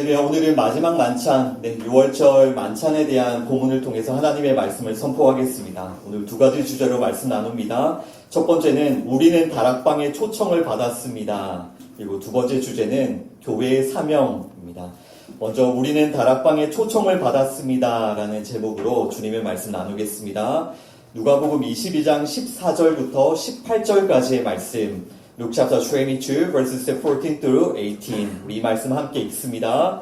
할렐루야. 오늘은 마지막 만찬, 6월절 만찬에 대한 본문을 통해서 하나님의 말씀을 선포하겠습니다. 오늘 두 가지 주제로 말씀 나눕니다. 첫 번째는 우리는 다락방의 초청을 받았습니다. 그리고 두 번째 주제는 교회의 사명입니다. 먼저 우리는 다락방의 초청을 받았습니다 라는 제목으로 주님의 말씀 나누겠습니다. 누가복음 22장 14절부터 18절까지의 말씀, Luke chapter 22, verses 14 through 18. 이 말씀 함께 읽습니다.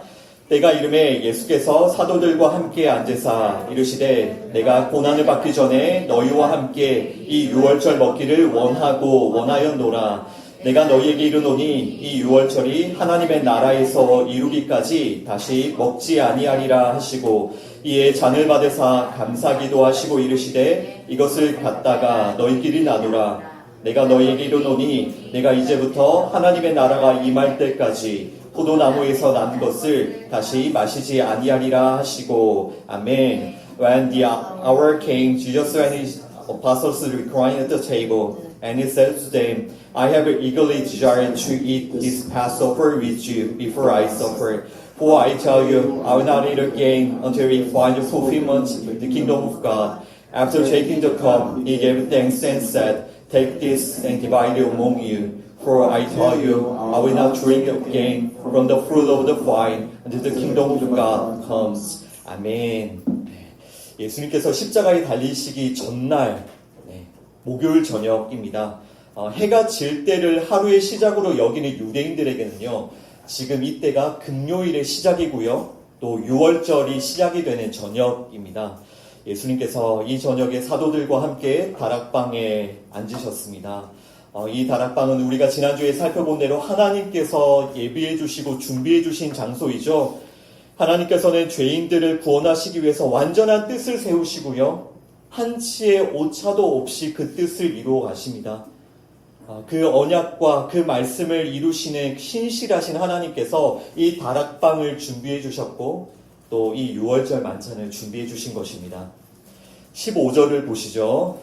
때가 이름에 예수께서 사도들과 함께 앉으사 이르시되 내가 고난을 받기 전에 너희와 함께 이 유월절 먹기를 원하였노라. 내가 너희에게 이르노니 이 유월절이 하나님의 나라에서 이루기까지 다시 먹지 아니하리라 하시고 이에 잔을 받으사 감사기도 하시고 이르시되 이것을 갖다가 너희끼리 나누라. 내가 너희에게 이르노니 내가 이제부터 하나님의 나라가 임할 때까지 포도나무에서 난 것을 다시 마시지 아니하리라 하시고 아멘. When the hour came, Jesus and his apostles reclined at the table, and he said to them, I have eagerly desired to eat this Passover with you before I suffer. For I tell you, I will not eat again until we find the fulfillment of the kingdom of God. After taking the cup, he gave thanks and said, Take this and divide it among you. For I tell you, I will not drink again from the fruit of the vine until the kingdom of God comes. 아멘. 예수님께서 십자가에 달리시기 전날, 목요일 저녁입니다. 해가 질 때를 하루의 시작으로 여기는 유대인들에게는요, 지금 이때가 금요일의 시작이고요, 또 6월절이 시작이 되는 저녁입니다. 예수님께서 이 저녁에 사도들과 함께 다락방에 앉으셨습니다. 이 다락방은 우리가 지난주에 살펴본 대로 하나님께서 예비해 주시고 준비해 주신 장소이죠. 하나님께서는 죄인들을 구원하시기 위해서 완전한 뜻을 세우시고요. 한치의 오차도 없이 그 뜻을 이루어 가십니다. 그 언약과 그 말씀을 이루시는 신실하신 하나님께서 이 다락방을 준비해 주셨고 또 이 6월절 만찬을 준비해 주신 것입니다. 15절을 보시죠.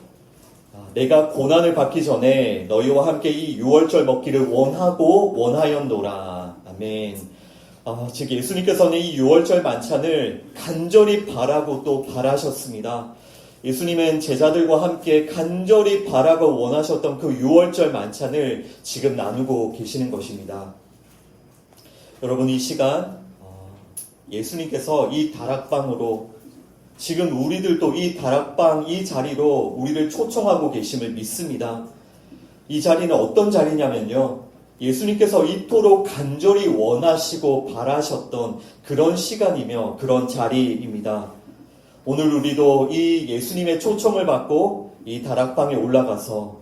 내가 고난을 받기 전에 너희와 함께 이 6월절 먹기를 원하였노라. 아멘. 즉 예수님께서는 이 6월절 만찬을 간절히 바라고 또 바라셨습니다. 예수님은 제자들과 함께 간절히 바라고 원하셨던 그 6월절 만찬을 지금 나누고 계시는 것입니다. 여러분, 이 시간 예수님께서 이 다락방으로 지금 우리들도 이 다락방 이 자리로 우리를 초청하고 계심을 믿습니다. 이 자리는 어떤 자리냐면요, 예수님께서 이토록 간절히 원하시고 바라셨던 그런 시간이며 그런 자리입니다. 오늘 우리도 이 예수님의 초청을 받고 이 다락방에 올라가서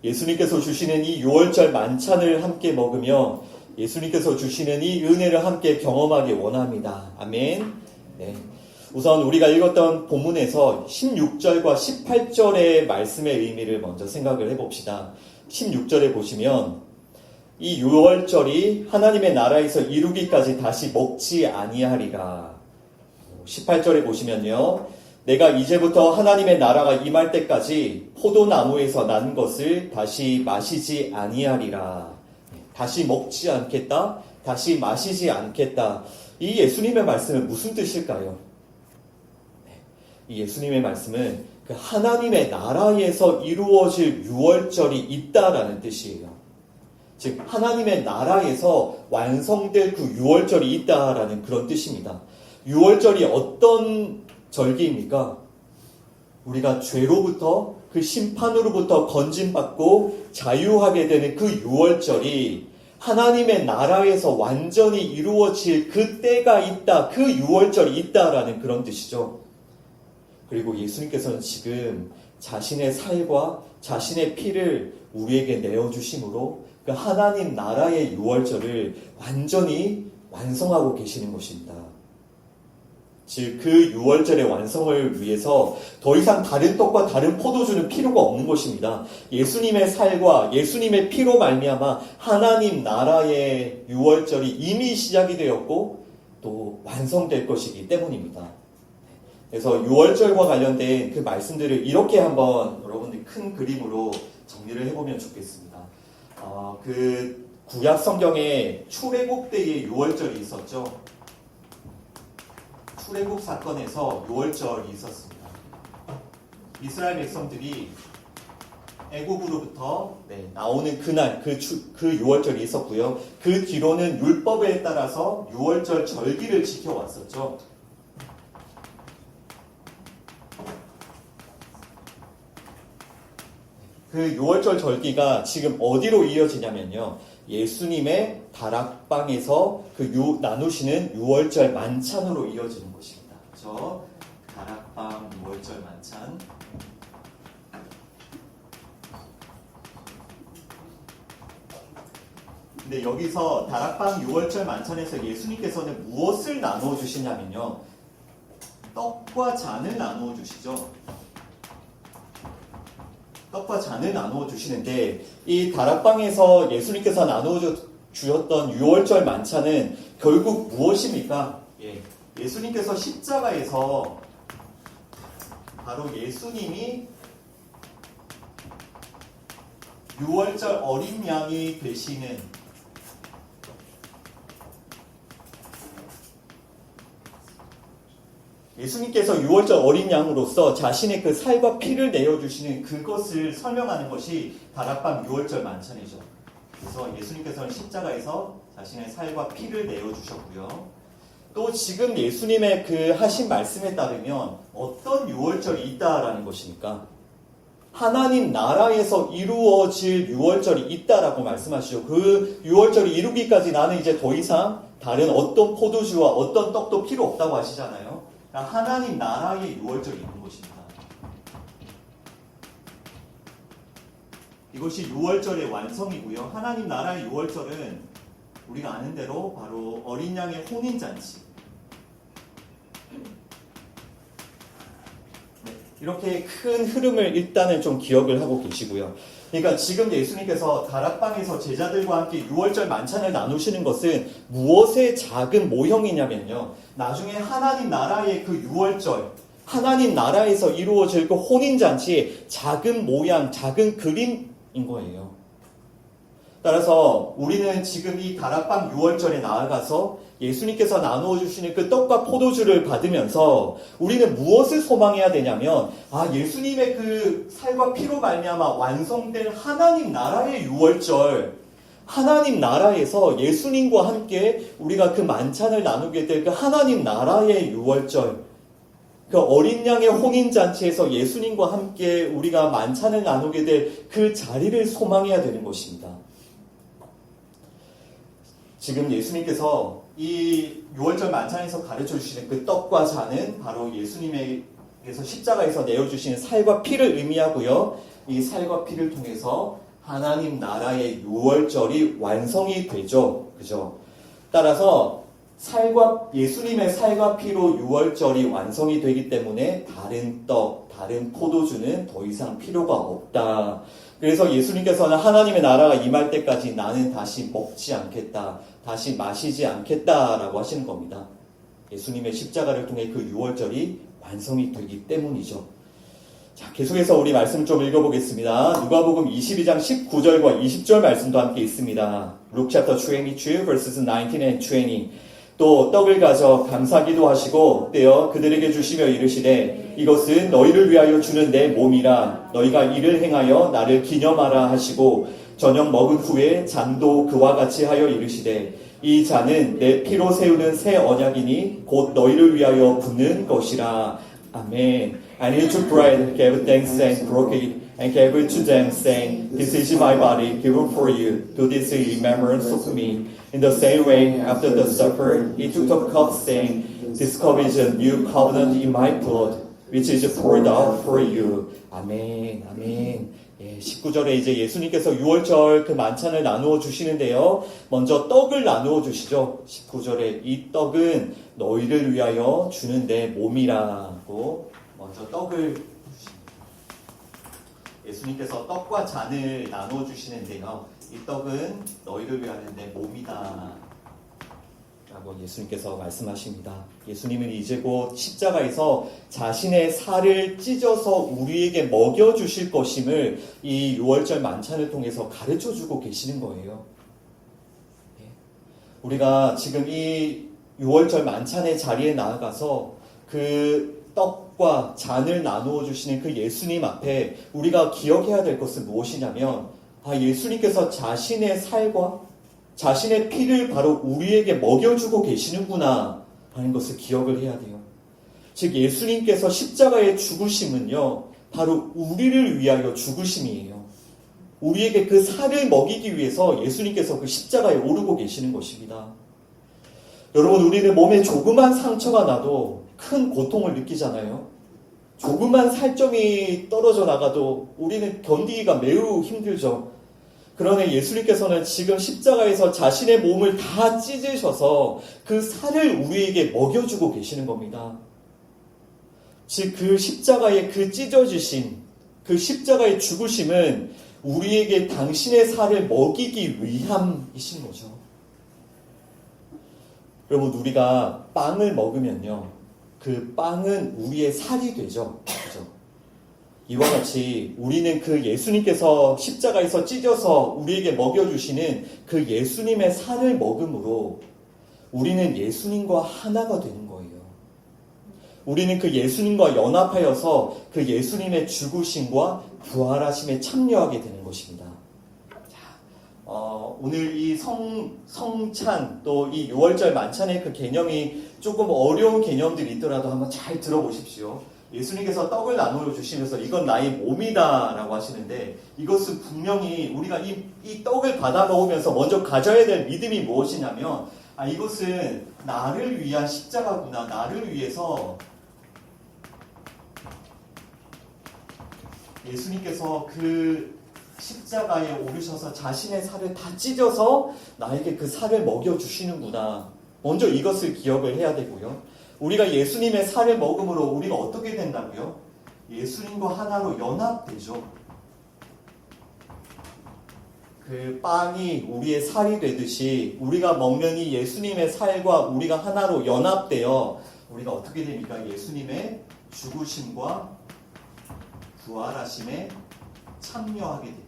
예수님께서 주시는 이 6월절 만찬을 함께 먹으며 예수님께서 주시는 이 은혜를 함께 경험하기 원합니다. 아멘. 우선 우리가 읽었던 본문에서 16절과 18절의 말씀의 의미를 먼저 생각을 해봅시다. 16절에 보시면 이 6월절이 하나님의 나라에서 이루기까지 다시 먹지 아니하리라. 18절에 보시면요, 내가 이제부터 하나님의 나라가 임할 때까지 포도나무에서 난 것을 다시 마시지 아니하리라. 다시 먹지 않겠다, 다시 마시지 않겠다. 이 예수님의 말씀은 무슨 뜻일까요? 이 예수님의 말씀은 그 하나님의 나라에서 이루어질 6월절이 있다라는 뜻이에요. 즉 하나님의 나라에서 완성될 그 6월절이 있다라는 그런 뜻입니다. 6월절이 어떤 절기입니까? 우리가 죄로부터 그 심판으로부터 건진받고 자유하게 되는 그 6월절이 하나님의 나라에서 완전히 이루어질 그 때가 있다, 그 6월절이 있다라는 그런 뜻이죠. 그리고 예수님께서는 지금 자신의 살과 자신의 피를 우리에게 내어주심으로 그 하나님 나라의 6월절을 완전히 완성하고 계시는 것입니다. 즉 그 6월절의 완성을 위해서 더 이상 다른 떡과 다른 포도주는 필요가 없는 것입니다. 예수님의 살과 예수님의 피로 말미암아 하나님 나라의 6월절이 이미 시작이 되었고 또 완성될 것이기 때문입니다. 그래서 6월절과 관련된 그 말씀들을 이렇게 한번 여러분들 큰 그림으로 정리를 해보면 좋겠습니다. 그 구약 성경에 출애굽 때의 6월절이 있었죠. 출애굽 사건에서 유월절이 있었습니다. 이스라엘 백성들이 애굽으로부터 나오는 그날 그 유월절이 있었고요. 그 뒤로는 율법에 따라서 유월절 절기를 지켜왔었죠. 그 유월절 절기가 지금 어디로 이어지냐면요. 예수님의 다락방에서 나누시는 유월절 만찬으로 이어지는 것입니다. 그렇죠? 다락방 유월절 만찬. 근데 여기서 다락방 유월절 만찬에서 예수님께서는 무엇을 나누어 주시냐면요. 떡과 잔을 나누어 주시죠. 떡과 잔을 나누어 주시는데 이 다락방에서 예수님께서 나누어 주셨던 유월절 만찬은 결국 무엇입니까? 예수님께서 십자가에서 바로 예수님이 유월절 어린 양이 되시는 예수님께서 유월절 어린 양으로서 자신의 그 살과 피를 내어주시는 그것을 설명하는 것이 다락방 유월절 만찬이죠. 그래서 예수님께서는 십자가에서 자신의 살과 피를 내어주셨고요. 또 지금 예수님의 그 하신 말씀에 따르면 어떤 유월절이 있다라는 것입니까? 하나님 나라에서 이루어질 유월절이 있다라고 말씀하시죠. 그 유월절이 이루기까지 나는 이제 더 이상 다른 어떤 포도주와 어떤 떡도 필요 없다고 하시잖아요. 하나님 나라의 유월절이 있는 것입니다. 이것이 유월절의 완성이고요. 하나님 나라의 유월절은 우리가 아는 대로 바로 어린 양의 혼인잔치. 이렇게 큰 흐름을 일단은 좀 기억을 하고 계시고요. 그러니까 지금 예수님께서 다락방에서 제자들과 함께 유월절 만찬을 나누시는 것은 무엇의 작은 모형이냐면요. 나중에 하나님 나라의 그 유월절, 하나님 나라에서 이루어질 그 혼인잔치의 작은 모양, 작은 그림인 거예요. 따라서 우리는 지금 이 다락방 유월절에 나아가서 예수님께서 나누어 주시는 그 떡과 포도주를 받으면서 우리는 무엇을 소망해야 되냐면 예수님의 그 살과 피로 말미암아 완성된 하나님 나라의 유월절, 하나님 나라에서 예수님과 함께 우리가 그 만찬을 나누게 될 그 하나님 나라의 유월절, 그 어린 양의 혼인잔치에서 예수님과 함께 우리가 만찬을 나누게 될 그 자리를 소망해야 되는 것입니다. 지금 예수님께서 이 유월절 만찬에서 가르쳐 주시는 그 떡과 잔은 바로 예수님께서 십자가에서 내어주시는 살과 피를 의미하고요. 이 살과 피를 통해서 하나님 나라의 유월절이 완성이 되죠. 그죠? 따라서 예수님의 살과 피로 유월절이 완성이 되기 때문에 다른 떡, 다른 포도주는 더 이상 필요가 없다. 그래서 예수님께서는 하나님의 나라가 임할 때까지 나는 다시 먹지 않겠다, 다시 마시지 않겠다라고 하시는 겁니다. 예수님의 십자가를 통해 그 유월절이 완성이 되기 때문이죠. 자, 계속해서 우리 말씀 좀 읽어보겠습니다. 누가복음 22장 19절과 20절 말씀도 함께 있습니다. Luke chapter 22 verses 19 and 20. 또 떡을 가져 감사기도 하시고 떼어 그들에게 주시며 이르시되 이것은 너희를 위하여 주는 내 몸이라 너희가 이를 행하여 나를 기념하라 하시고 저녁 먹은 후에 잔도 그와 같이 하여 이르시되 이 잔은 내 피로 세우는 새 언약이니 곧 너희를 위하여 붓는 것이라. 아멘. And he took bread, gave thanks and broke it, and gave it to them, saying, This is my body given for you. Do this in remembrance of me. In the same way, after the supper, he took the cup, saying, This cup is a new covenant in my blood, which is poured out for you. 아멘, 아멘. 19절에 이제 예수님께서 유월절 그 만찬을 나누어 주시는데요. 먼저 떡을 나누어 주시죠. 19절에 이 떡은 너희를 위하여 주는 내 몸이라고 먼저 떡을 주십니다. 예수님께서 떡과 잔을 나누어 주시는데요. 이 떡은 너희를 위하는 내 몸이다 라고 예수님께서 말씀하십니다. 예수님은 이제 곧 십자가에서 자신의 살을 찢어서 우리에게 먹여주실 것임을 이 유월절 만찬을 통해서 가르쳐주고 계시는 거예요. 우리가 지금 이 유월절 만찬의 자리에 나아가서 그 떡과 잔을 나누어 주시는 그 예수님 앞에 우리가 기억해야 될 것은 무엇이냐면, 예수님께서 자신의 살과 자신의 피를 바로 우리에게 먹여주고 계시는구나 하는 것을 기억을 해야 돼요. 즉 예수님께서 십자가의 죽으심은요, 바로 우리를 위하여 죽으심이에요. 우리에게 그 살을 먹이기 위해서 예수님께서 그 십자가에 오르고 계시는 것입니다. 여러분, 우리는 몸에 조그만 상처가 나도 큰 고통을 느끼잖아요. 조그만 살점이 떨어져 나가도 우리는 견디기가 매우 힘들죠. 그러나 예수님께서는 지금 십자가에서 자신의 몸을 다 찢으셔서 그 살을 우리에게 먹여주고 계시는 겁니다. 즉 그 십자가의 그 찢어지심, 그 십자가의 죽으심은 우리에게 당신의 살을 먹이기 위함이신 거죠. 여러분, 우리가 빵을 먹으면요, 그 빵은 우리의 살이 되죠. 그렇죠? 이와 같이 우리는 그 예수님께서 십자가에서 찢어서 우리에게 먹여주시는 그 예수님의 살을 먹음으로 우리는 예수님과 하나가 되는 거예요. 우리는 그 예수님과 연합하여서 그 예수님의 죽으심과 부활하심에 참여하게 되는 것입니다. 오늘 이 성찬 또 이 6월절 만찬의 그 개념이 조금 어려운 개념들이 있더라도 한번 잘 들어보십시오. 예수님께서 떡을 나누어 주시면서 이건 나의 몸이다 라고 하시는데, 이것은 분명히 우리가 이 떡을 받아 먹으면서 먼저 가져야 될 믿음이 무엇이냐면, 이것은 나를 위한 십자가구나, 나를 위해서 예수님께서 그 십자가에 오르셔서 자신의 살을 다 찢어서 나에게 그 살을 먹여주시는구나. 먼저 이것을 기억을 해야 되고요. 우리가 예수님의 살을 먹음으로 우리가 어떻게 된다고요? 예수님과 하나로 연합되죠. 그 빵이 우리의 살이 되듯이 우리가 먹는 이 예수님의 살과 우리가 하나로 연합되어 우리가 어떻게 됩니까? 예수님의 죽으심과 부활하심에 참여하게 됩니다.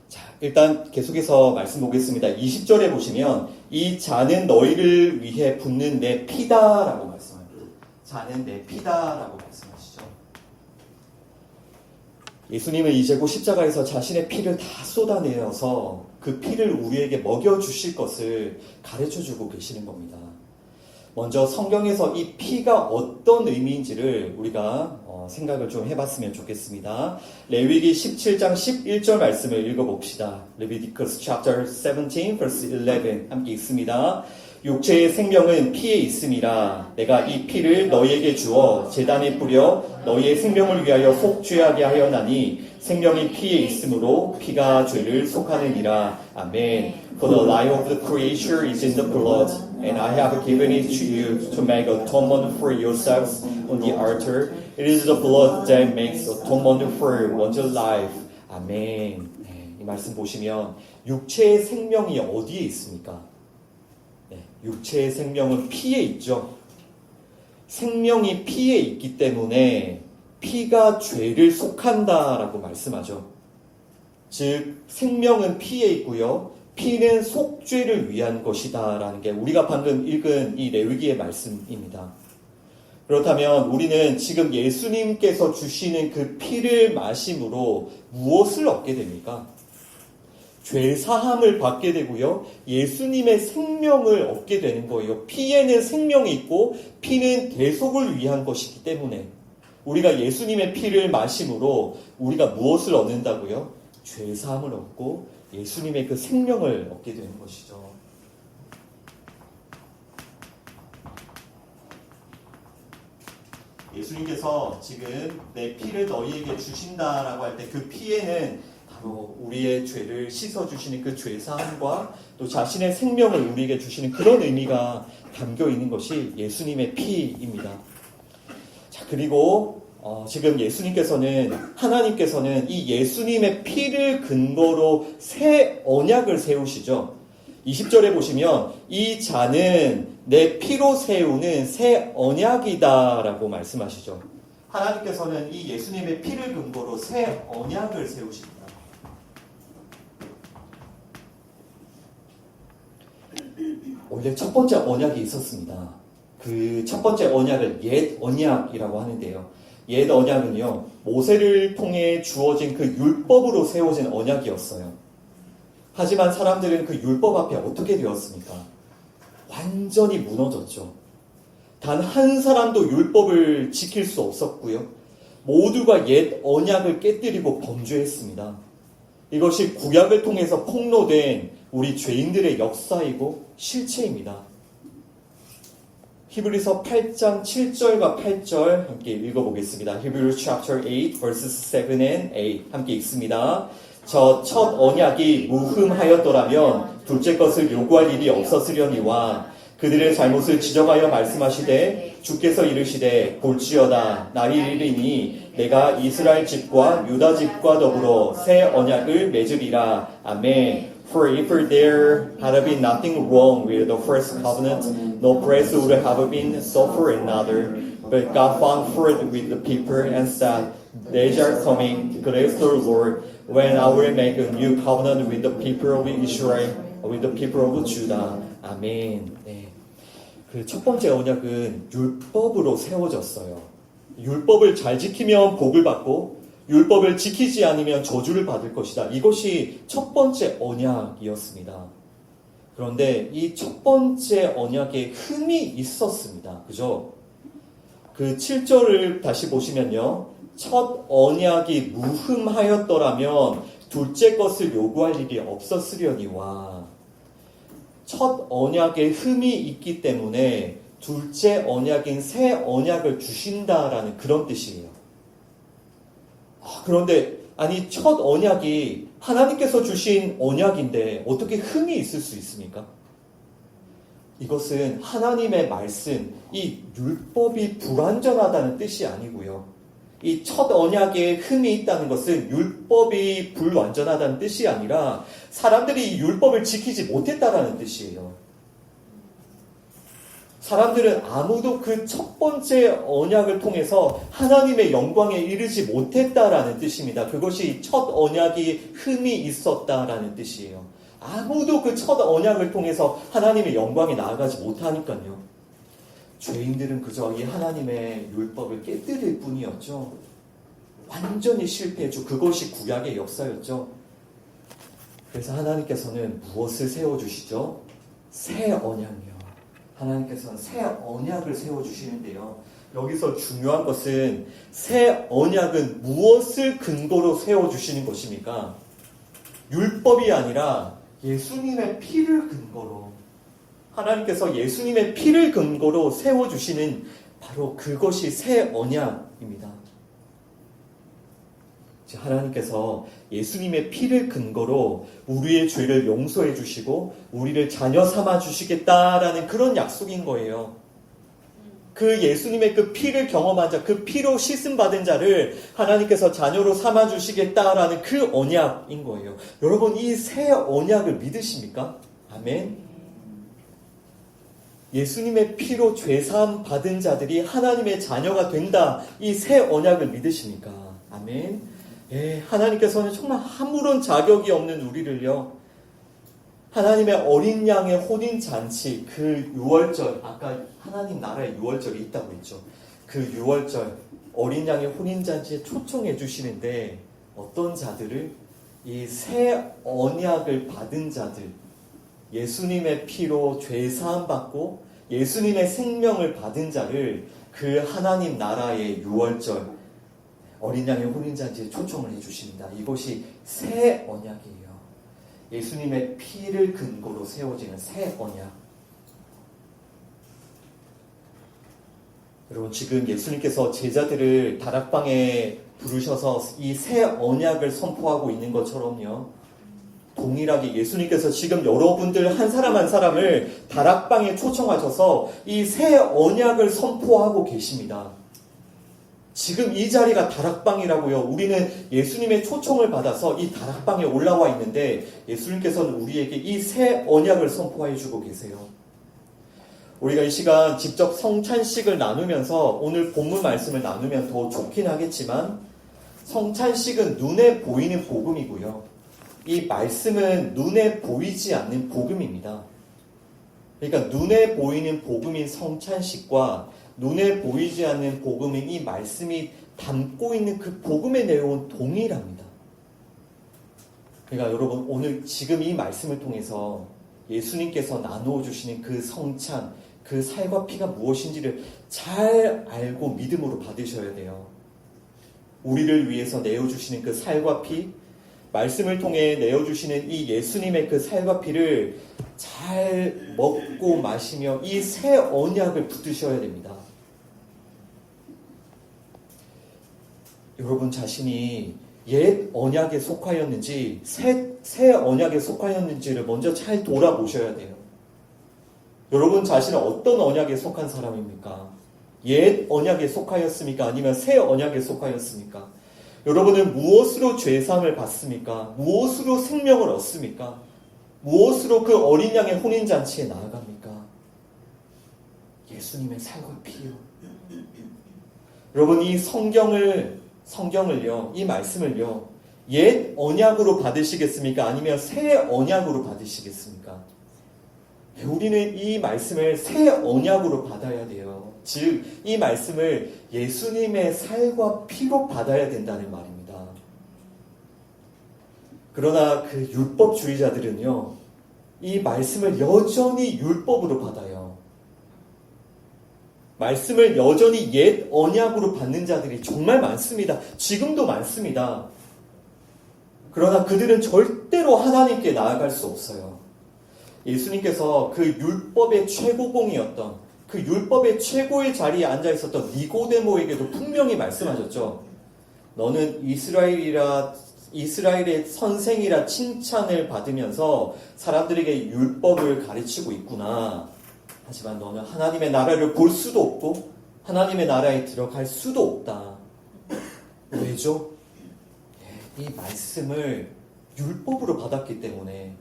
자, 일단 계속해서 말씀 보겠습니다. 20절에 보시면 이 잔은 너희를 위해 붓는 내 피다라고 말씀합니다. 잔은 내 피다라고 말씀하시죠. 예수님은 이제 곧 십자가에서 자신의 피를 다 쏟아내어서 그 피를 우리에게 먹여주실 것을 가르쳐주고 계시는 겁니다. 먼저 성경에서 이 피가 어떤 의미인지를 우리가 생각을 좀 해봤으면 좋겠습니다. 레위기 17장 11절 말씀을 읽어봅시다. Leviticus chapter 17 verse 11 함께 읽습니다. 육체의 생명은 피에 있음이라. 내가 이 피를 너희에게 주어 제단에 뿌려 너희의 생명을 위하여 속죄하게 하였나니 생명이 피에 있으므로 피가 죄를 속하느니라. 아멘. For the life of the creature is in the blood, and I have given it to you to make atonement for yourselves on the altar. It is the blood that makes atonement for one's life. 아멘. 네, 이 말씀 보시면 육체의 생명이 어디에 있습니까? 네, 육체의 생명은 피에 있죠. 생명이 피에 있기 때문에 피가 죄를 속한다라고 말씀하죠. 즉 생명은 피에 있고요. 피는 속죄를 위한 것이다라는 게 우리가 방금 읽은 이 레위기의 말씀입니다. 그렇다면 우리는 지금 예수님께서 주시는 그 피를 마심으로 무엇을 얻게 됩니까? 죄 사함을 받게 되고요. 예수님의 생명을 얻게 되는 거예요. 피에는 생명이 있고 피는 대속을 위한 것이기 때문에 우리가 예수님의 피를 마심으로 우리가 무엇을 얻는다고요? 죄 사함을 얻고 예수님의 그 생명을 얻게 되는 것이죠. 예수님께서 지금 내 피를 너희에게 주신다라고 할 때 그 피에는 바로 우리의 죄를 씻어주시는 그 죄사함과 또 자신의 생명을 우리에게 주시는 그런 의미가 담겨 있는 것이 예수님의 피입니다. 자, 그리고 지금 하나님께서는 이 예수님의 피를 근거로 새 언약을 세우시죠. 20절에 보시면 이 잔은 내 피로 세우는 새 언약이다라고 말씀하시죠. 하나님께서는 이 예수님의 피를 근거로 새 언약을 세우십니다. 원래 첫 번째 언약이 있었습니다. 그 첫 번째 언약을 옛 언약이라고 하는데요. 옛 언약은요, 모세를 통해 주어진 그 율법으로 세워진 언약이었어요. 하지만 사람들은 그 율법 앞에 어떻게 되었습니까? 완전히 무너졌죠. 단 한 사람도 율법을 지킬 수 없었고요. 모두가 옛 언약을 깨뜨리고 범죄했습니다. 이것이 구약을 통해서 폭로된 우리 죄인들의 역사이고 실체입니다. 히브리서 8장 7절과 8절 함께 읽어보겠습니다. Hebrews chapter 8 verses 7 and 8 함께 읽습니다. 저 첫 언약이 무흠하였더라면 둘째 것을 요구할 일이 없었으려니와 그들의 잘못을 지적하여 말씀하시되 주께서 이르시되 볼지어다 날이 이르리니 내가 이스라엘 집과 유다 집과 더불어 새 언약을 맺으리라. 아멘. For if there had been nothing wrong with the first covenant, no praise would have been sought for another. But God found fault with the people and said, Days are coming, declares the Lord, when I will make a new covenant with the people of Israel, with the people of Judah. 아멘. 네. 그 첫 번째 언약은 율법으로 세워졌어요. 율법을 잘 지키면 복을 받고 율법을 지키지 않으면 저주를 받을 것이다. 이것이 첫 번째 언약이었습니다. 그런데 이 첫 번째 언약에 흠이 있었습니다. 그죠? 그 7절을 다시 보시면요. 첫 언약이 무흠하였더라면 둘째 것을 요구할 일이 없었으려니와 첫 언약에 흠이 있기 때문에 둘째 언약인 새 언약을 주신다라는 그런 뜻이에요. 그런데 아니 첫 언약이 하나님께서 주신 언약인데 어떻게 흠이 있을 수 있습니까? 이것은 하나님의 말씀, 이 율법이 불완전하다는 뜻이 아니고요. 이 첫 언약에 흠이 있다는 것은 율법이 불완전하다는 뜻이 아니라 사람들이 이 율법을 지키지 못했다라는 뜻이에요. 사람들은 아무도 그 첫 번째 언약을 통해서 하나님의 영광에 이르지 못했다라는 뜻입니다. 그것이 첫 언약이 흠이 있었다라는 뜻이에요. 아무도 그 첫 언약을 통해서 하나님의 영광에 나아가지 못하니까요. 죄인들은 그저 이 하나님의 율법을 깨뜨릴 뿐이었죠. 완전히 실패했죠. 그것이 구약의 역사였죠. 그래서 하나님께서는 무엇을 세워주시죠? 새 언약이요. 하나님께서는 새 언약을 세워주시는데요. 여기서 중요한 것은 새 언약은 무엇을 근거로 세워주시는 것입니까? 율법이 아니라 예수님의 피를 근거로 하나님께서 예수님의 피를 근거로 세워주시는 바로 그것이 새 언약입니다. 하나님께서 예수님의 피를 근거로 우리의 죄를 용서해 주시고 우리를 자녀 삼아 주시겠다라는 그런 약속인 거예요. 그 예수님의 그 피를 경험한 자, 그 피로 씻음 받은 자를 하나님께서 자녀로 삼아 주시겠다라는 그 언약인 거예요. 여러분 이 새 언약을 믿으십니까? 아멘. 예수님의 피로 죄사함 받은 자들이 하나님의 자녀가 된다. 이 새 언약을 믿으십니까? 아멘. 예, 하나님께서는 정말 아무런 자격이 없는 우리를요. 하나님의 어린 양의 혼인잔치, 그 유월절, 아까 하나님 나라의 유월절이 있다고 했죠. 그 유월절, 어린 양의 혼인잔치에 초청해 주시는데 어떤 자들을? 이 새 언약을 받은 자들, 예수님의 피로 죄사함 받고 예수님의 생명을 받은 자를 그 하나님 나라의 유월절, 어린 양의 혼인잔치에 초청을 해주십니다. 이것이 새 언약이에요. 예수님의 피를 근거로 세워지는 새 언약. 여러분 지금 예수님께서 제자들을 다락방에 부르셔서 이 새 언약을 선포하고 있는 것처럼요. 동일하게 예수님께서 지금 여러분들 한 사람 한 사람을 다락방에 초청하셔서 이 새 언약을 선포하고 계십니다. 지금 이 자리가 다락방이라고요. 우리는 예수님의 초청을 받아서 이 다락방에 올라와 있는데 예수님께서는 우리에게 이 새 언약을 선포해 주고 계세요. 우리가 이 시간 직접 성찬식을 나누면서 오늘 본문 말씀을 나누면 더 좋긴 하겠지만 성찬식은 눈에 보이는 복음이고요. 이 말씀은 눈에 보이지 않는 복음입니다. 그러니까 눈에 보이는 복음인 성찬식과 눈에 보이지 않는 복음인 이 말씀이 담고 있는 그 복음의 내용은 동일합니다. 그러니까 여러분 오늘 지금 이 말씀을 통해서 예수님께서 나누어 주시는 그 성찬, 그 살과 피가 무엇인지를 잘 알고 믿음으로 받으셔야 돼요. 우리를 위해서 내어주시는 그 살과 피, 말씀을 통해 내어주시는 이 예수님의 그 살과 피를 잘 먹고 마시며 이 새 언약을 붙드셔야 됩니다. 여러분 자신이 옛 언약에 속하였는지 새 언약에 속하였는지를 먼저 잘 돌아보셔야 돼요. 여러분 자신은 어떤 언약에 속한 사람입니까? 옛 언약에 속하였습니까? 아니면 새 언약에 속하였습니까? 여러분은 무엇으로 죄사함을 받습니까? 무엇으로 생명을 얻습니까? 무엇으로 그 어린 양의 혼인잔치에 나아갑니까? 예수님의 살과 피요. 여러분 이 성경을요, 이 말씀을요, 옛 언약으로 받으시겠습니까? 아니면 새 언약으로 받으시겠습니까? 우리는 이 말씀을 새 언약으로 받아야 돼요. 즉, 이 말씀을 예수님의 살과 피로 받아야 된다는 말입니다. 그러나 그 율법주의자들은요, 이 말씀을 여전히 율법으로 받아요. 말씀을 여전히 옛 언약으로 받는 자들이 정말 많습니다. 지금도 많습니다. 그러나 그들은 절대로 하나님께 나아갈 수 없어요. 예수님께서 그 율법의 최고봉이었던 그 율법의 최고의 자리에 앉아 있었던 니고데모에게도 분명히 말씀하셨죠. 너는 이스라엘의 선생이라 칭찬을 받으면서 사람들에게 율법을 가르치고 있구나. 하지만 너는 하나님의 나라를 볼 수도 없고 하나님의 나라에 들어갈 수도 없다. 왜죠? 이 말씀을 율법으로 받았기 때문에,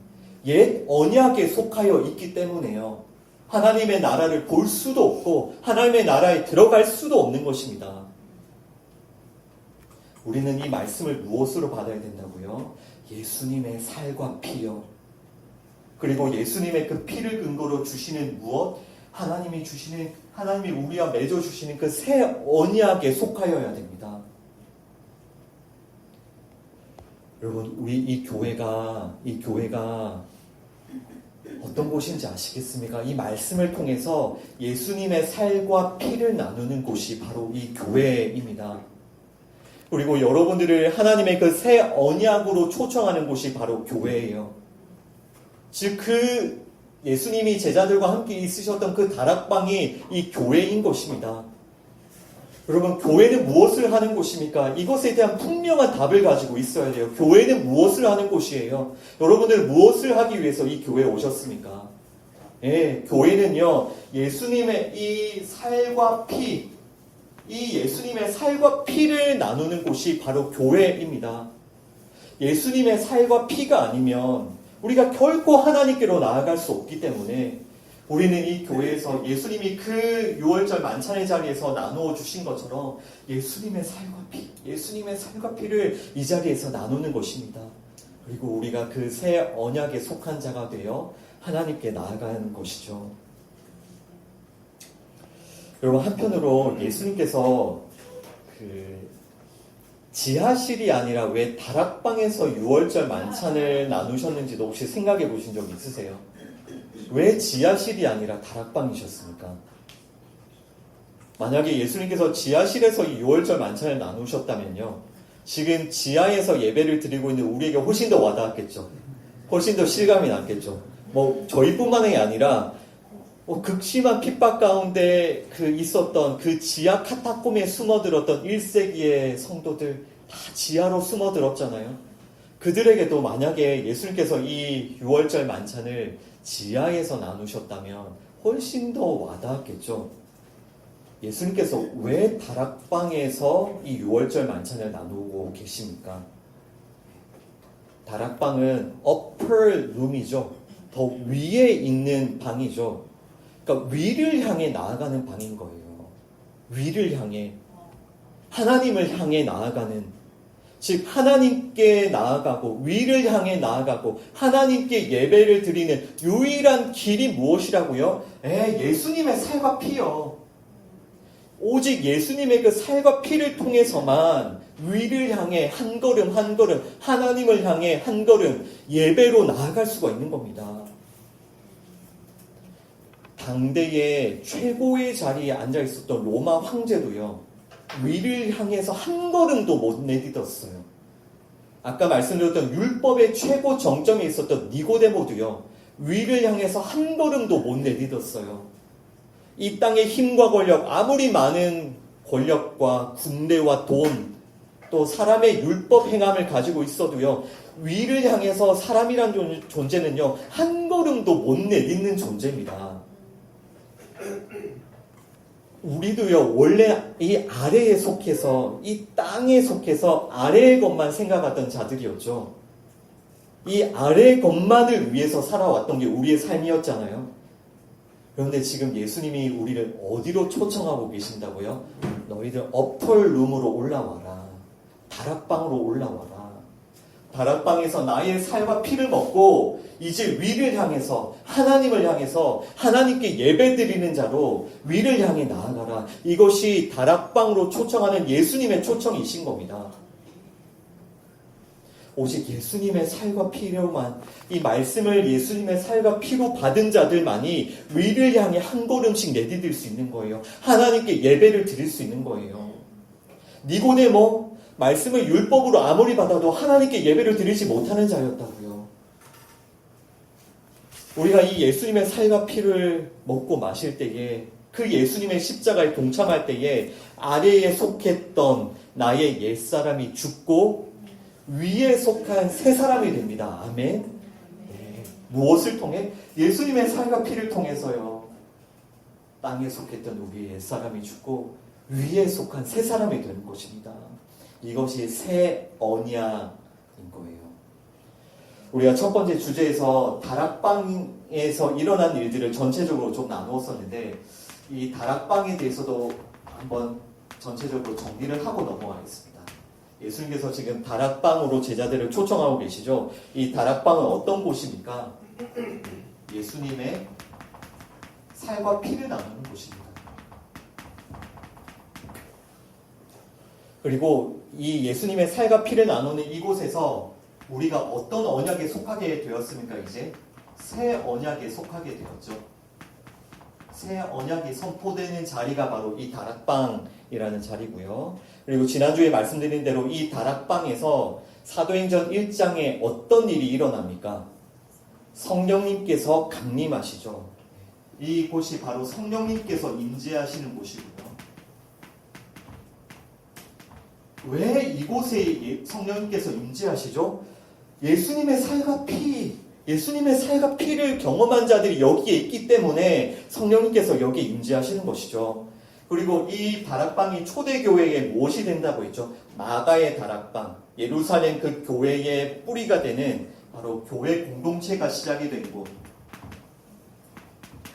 옛 언약에 속하여 있기 때문에요. 하나님의 나라를 볼 수도 없고 하나님의 나라에 들어갈 수도 없는 것입니다. 우리는 이 말씀을 무엇으로 받아야 된다고요? 예수님의 살과 피요. 그리고 예수님의 그 피를 근거로 주시는 무엇? 하나님이 우리와 맺어 주시는 그 새 언약에 속하여야 됩니다. 여러분, 우리 이 교회가 어떤 곳인지 아시겠습니까? 이 말씀을 통해서 예수님의 살과 피를 나누는 곳이 바로 이 교회입니다. 그리고 여러분들을 하나님의 그 새 언약으로 초청하는 곳이 바로 교회예요. 즉 그 예수님이 제자들과 함께 있으셨던 그 다락방이 이 교회인 것입니다. 여러분, 교회는 무엇을 하는 곳입니까? 이것에 대한 분명한 답을 가지고 있어야 돼요. 교회는 무엇을 하는 곳이에요? 여러분들 무엇을 하기 위해서 이 교회에 오셨습니까? 예, 교회는요, 예수님의 이 살과 피, 이 예수님의 살과 피를 나누는 곳이 바로 교회입니다. 예수님의 살과 피가 아니면 우리가 결코 하나님께로 나아갈 수 없기 때문에 우리는 이 교회에서 예수님이 그 6월절 만찬의 자리에서 나누어 주신 것처럼 예수님의 살과 피를 이 자리에서 나누는 것입니다. 그리고 우리가 그 새 언약에 속한 자가 되어 하나님께 나아가는 것이죠. 여러분, 한편으로 예수님께서 지하실이 아니라 왜 다락방에서 6월절 만찬을 나누셨는지도 혹시 생각해 보신 적 있으세요? 왜 지하실이 아니라 다락방이셨습니까? 만약에 예수님께서 지하실에서 이 6월절 만찬을 나누셨다면요, 지금 지하에서 예배를 드리고 있는 우리에게 훨씬 더 와닿았겠죠. 훨씬 더 실감이 났겠죠. 저희뿐만이 아니라 극심한 핍박 가운데 있었던 그 지하 카타콤에 숨어들었던 1세기의 성도들 다 지하로 숨어들었잖아요. 그들에게도 만약에 예수님께서 이 6월절 만찬을 지하에서 나누셨다면 훨씬 더 와닿았겠죠. 예수님께서 왜 다락방에서 이 6월절 만찬을 나누고 계십니까? 다락방은 upper room이죠. 더 위에 있는 방이죠. 그러니까 위를 향해 나아가는 방인 거예요. 위를 향해, 하나님을 향해 나아가는, 즉 하나님께 나아가고 위를 향해 나아가고 하나님께 예배를 드리는 유일한 길이 무엇이라고요? 예수님의 살과 피요. 오직 예수님의 그 살과 피를 통해서만 위를 향해 한 걸음 한 걸음, 하나님을 향해 한 걸음 예배로 나아갈 수가 있는 겁니다. 당대의 최고의 자리에 앉아 있었던 로마 황제도요, 위를 향해서 한 걸음도 못 내딛었어요. 아까 말씀드렸던 율법의 최고 정점에 있었던 니고데모도요, 위를 향해서 한 걸음도 못 내딛었어요. 이 땅의 힘과 권력, 아무리 많은 권력과 군대와 돈, 또 사람의 율법 행함을 가지고 있어도요, 위를 향해서 사람이란 존재는요, 한 걸음도 못 내딛는 존재입니다. 우리도요, 원래 이 아래에 속해서, 이 땅에 속해서 아래의 것만 생각하던 자들이었죠. 이 아래의 것만을 위해서 살아왔던 게 우리의 삶이었잖아요. 그런데 지금 예수님이 우리를 어디로 초청하고 계신다고요? 너희들 어펄룸으로 올라와라. 다락방으로 올라와라. 다락방에서 나의 살과 피를 먹고 이제 위를 향해서, 하나님을 향해서 하나님께 예배드리는 자로 위를 향해 나아가라. 이것이 다락방으로 초청하는 예수님의 초청이신 겁니다. 오직 예수님의 살과 피로만, 이 말씀을 예수님의 살과 피로 받은 자들만이 위를 향해 한 걸음씩 내디딜 수 있는 거예요. 하나님께 예배를 드릴 수 있는 거예요. 니고데모, 말씀을 율법으로 아무리 받아도 하나님께 예배를 드리지 못하는 자였다고요. 우리가 이 예수님의 살과 피를 먹고 마실 때에, 그 예수님의 십자가에 동참할 때에 아래에 속했던 나의 옛사람이 죽고 위에 속한 새 사람이 됩니다. 아멘. 네. 무엇을 통해? 예수님의 살과 피를 통해서요. 땅에 속했던 우리의 옛사람이 죽고 위에 속한 새 사람이 되는 것입니다. 이것이 새 언약인 거예요. 우리가 첫 번째 주제에서 다락방에서 일어난 일들을 전체적으로 좀 나누었었는데, 이 다락방에 대해서도 한번 전체적으로 정리를 하고 넘어가겠습니다. 예수님께서 지금 다락방으로 제자들을 초청하고 계시죠. 이 다락방은 어떤 곳입니까? 예수님의 살과 피를 나누는 곳입니다. 그리고 이 예수님의 살과 피를 나누는 이곳에서 우리가 어떤 언약에 속하게 되었습니까? 이제 새 언약에 속하게 되었죠. 새 언약이 선포되는 자리가 바로 이 다락방이라는 자리고요. 그리고 지난주에 말씀드린 대로 이 다락방에서 사도행전 1장에 어떤 일이 일어납니까? 성령님께서 강림하시죠. 이곳이 바로 성령님께서 임재하시는 곳이고요. 왜 이곳에 성령님께서 임재하시죠? 예수님의 살과 피, 예수님의 살과 피를 경험한 자들이 여기에 있기 때문에 성령님께서 여기에 임재하시는 것이죠. 그리고 이 다락방이 초대교회의 무엇이 된다고 했죠? 마가의 다락방, 예루살렘 그 교회의 뿌리가 되는 바로 교회 공동체가 시작이 된 곳.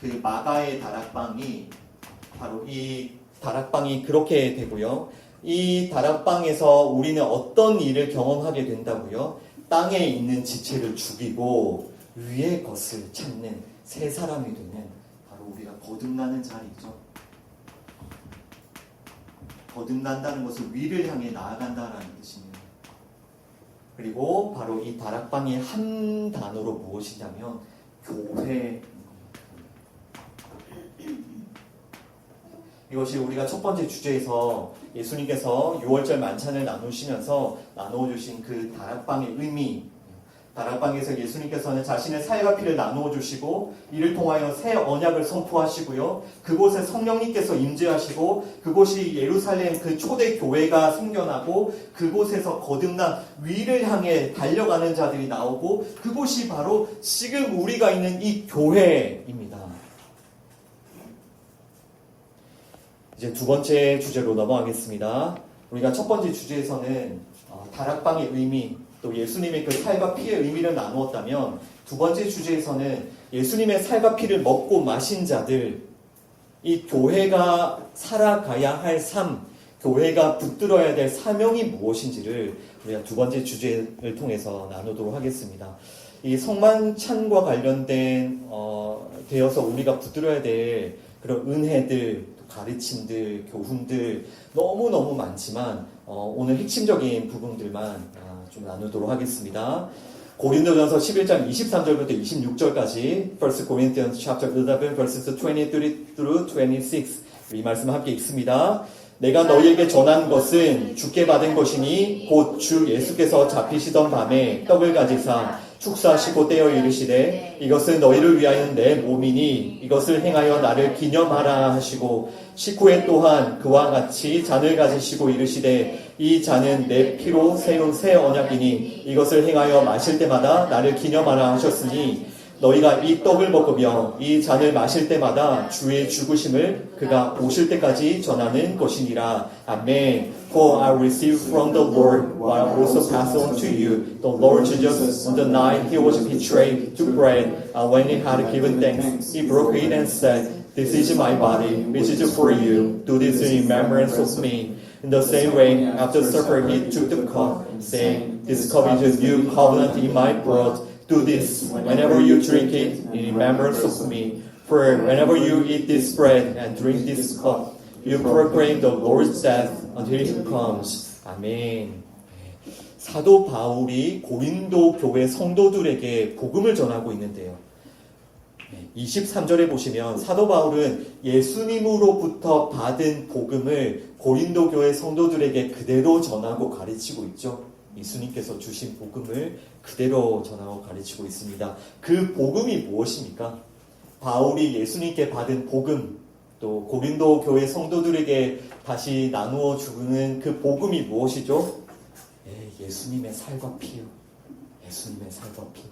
그 마가의 다락방이 바로 이 다락방이 그렇게 되고요. 이 다락방에서 우리는 어떤 일을 경험하게 된다고요? 땅에 있는 지체를 죽이고 위의 것을 찾는 새 사람이 되는, 바로 우리가 거듭나는 자리죠. 거듭난다는 것은 위를 향해 나아간다라는 뜻입니다. 그리고 바로 이 다락방의 한 단어로 무엇이냐면 교회. 이것이 우리가 첫 번째 주제에서 예수님께서 6월절 만찬을 나누시면서 나누어주신 그 다락방의 의미, 다락방에서 예수님께서는 자신의 살과 피를 나누어 주시고 이를 통하여 새 언약을 선포하시고요. 그곳에 성령님께서 임재하시고 그곳이 예루살렘 그 초대 교회가 생겨나고 그곳에서 거듭난 위를 향해 달려가는 자들이 나오고 그곳이 바로 지금 우리가 있는 이 교회입니다. 이제 두 번째 주제로 넘어가겠습니다. 우리가 첫 번째 주제에서는 다락방의 의미, 또 예수님의 그 살과 피의 의미를 나누었다면 두 번째 주제에서는 예수님의 살과 피를 먹고 마신 자들, 이 교회가 살아가야 할 삶, 교회가 붙들어야 될 사명이 무엇인지를 우리가 두 번째 주제를 통해서 나누도록 하겠습니다. 이 성만찬과 관련된 되어서 우리가 붙들어야 될 그런 은혜들, 가르침들, 교훈들 너무너무 많지만 오늘 핵심적인 부분들만 좀 나누도록 하겠습니다. 고린도전서 11장 23절부터 26절까지 1 Corinthians chapter 11 verses 23 through 26 이 말씀 함께 읽습니다. 내가 너희에게 전한 것은 주께 받은 것이니 곧 주 예수께서 잡히시던 밤에 떡을 가지사 축사하시고 떼어 이르시되 이것은 너희를 위하여 내 몸이니 이것을 행하여 나를 기념하라 하시고 식후에 또한 그와 같이 잔을 가지시고 이르시되 이 잔은 내 피로 세운 새 언약이니 이것을 행하여 마실 때마다 나를 기념하라 하셨으니 너희가 이 떡을 먹으며 이 잔을 마실 때마다 주의 죽으심을 그가 오실 때까지 전하는 것이니라. 아멘. For I received from the Lord what I also passed on to you. The Lord Jesus, on the night he was betrayed, took bread, and when he had given thanks, he broke it and said, This is my body, which is for you. Do this in remembrance of me. In the same way, after supper, he took the cup, saying, This cup is a new covenant in my blood. Do this whenever you drink it in remembrance of me. For whenever you eat this bread and drink this cup, you proclaim the Lord's death until he comes. 아멘. 사도 바울이 고린도 교회 성도들에게 복음을 전하고 있는데요. 23절에 보시면 사도 바울은 예수님으로부터 받은 복음을 고린도 교회 성도들에게 그대로 전하고 가르치고 있죠. 예수님께서 주신 복음을 그대로 전하고 가르치고 있습니다. 그 복음이 무엇입니까? 바울이 예수님께 받은 복음, 또 고린도 교회 성도들에게 다시 나누어 주는 그 복음이 무엇이죠? 예수님의 살과 피요. 예수님의 살과 피.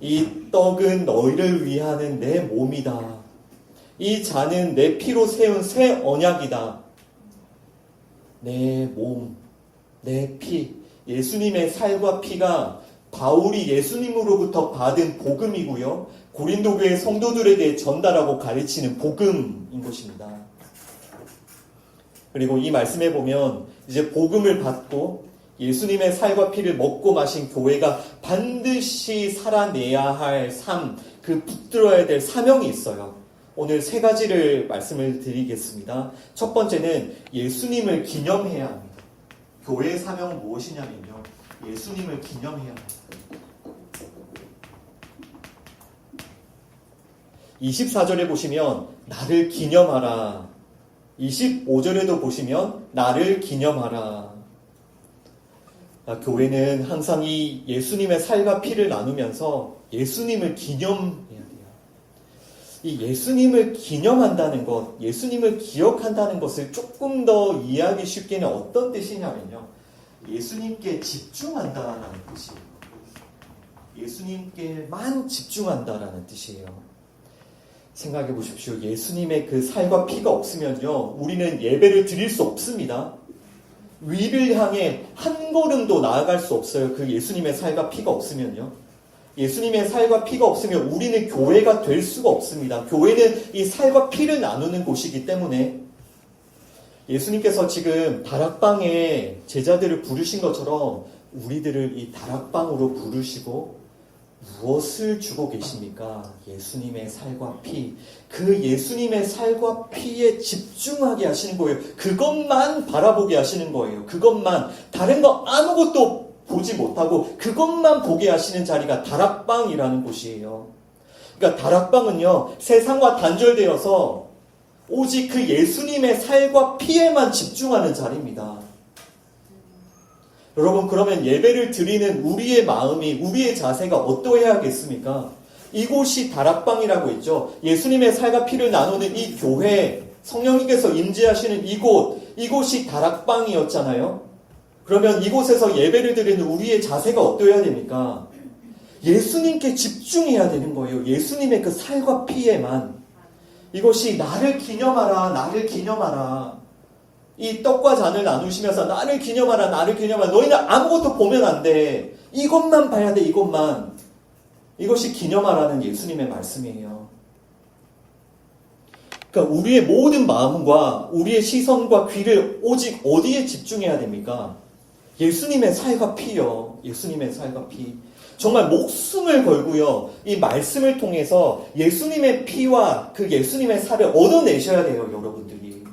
이 떡은 너희를 위하는 내 몸이다. 이 잔은 내 피로 세운 새 언약이다. 내 몸, 내 피. 예수님의 살과 피가 바울이 예수님으로부터 받은 복음이고요. 고린도 교회 성도들에게 전달하고 가르치는 복음인 것입니다. 그리고 이 말씀에 보면 이제 복음을 받고 예수님의 살과 피를 먹고 마신 교회가 반드시 살아내야 할 삶, 그 붙들어야 될 사명이 있어요. 오늘 세 가지를 말씀을 드리겠습니다. 첫 번째는 예수님을 기념해야 합니다. 교회의 사명은 무엇이냐면요. 예수님을 기념해야 합니다. 24절에 보시면 나를 기념하라. 25절에도 보시면 나를 기념하라. 교회는 항상 이 예수님의 살과 피를 나누면서 예수님을 기념해야 돼요. 이 예수님을 기념한다는 것, 예수님을 기억한다는 것을 조금 더 이해하기 쉽게는 어떤 뜻이냐면요. 예수님께 집중한다라는 뜻이에요. 예수님께만 집중한다라는 뜻이에요. 생각해 보십시오. 예수님의 그 살과 피가 없으면요. 우리는 예배를 드릴 수 없습니다. 위를 향해 한 걸음도 나아갈 수 없어요. 그 예수님의 살과 피가 없으면요. 예수님의 살과 피가 없으면 우리는 교회가 될 수가 없습니다. 교회는 이 살과 피를 나누는 곳이기 때문에 예수님께서 지금 다락방에 제자들을 부르신 것처럼 우리들을 이 다락방으로 부르시고 무엇을 주고 계십니까? 예수님의 살과 피. 그 예수님의 살과 피에 집중하게 하시는 거예요. 그것만 바라보게 하시는 거예요. 그것만. 다른 거 아무것도 보지 못하고 그것만 보게 하시는 자리가 다락방이라는 곳이에요. 그러니까 다락방은요, 세상과 단절되어서 오직 그 예수님의 살과 피에만 집중하는 자리입니다. 여러분, 그러면 예배를 드리는 우리의 마음이, 우리의 자세가 어떠해야겠습니까? 이곳이 다락방이라고 했죠. 예수님의 살과 피를 나누는 이 교회, 성령님께서 임재하시는 이곳이 다락방이었잖아요. 그러면 이곳에서 예배를 드리는 우리의 자세가 어떠해야 됩니까? 예수님께 집중해야 되는 거예요. 예수님의 그 살과 피에만. 이것이 나를 기념하라, 나를 기념하라. 이 떡과 잔을 나누시면서 나를 기념하라, 나를 기념하라. 너희는 아무것도 보면 안 돼. 이것만 봐야 돼, 이것만. 이것이 기념하라는 예수님의 말씀이에요. 그러니까 우리의 모든 마음과 우리의 시선과 귀를 오직 어디에 집중해야 됩니까? 예수님의 살과 피요. 예수님의 살과 피. 정말 목숨을 걸고요. 이 말씀을 통해서 예수님의 피와 그 예수님의 살을 얻어내셔야 돼요, 여러분들이.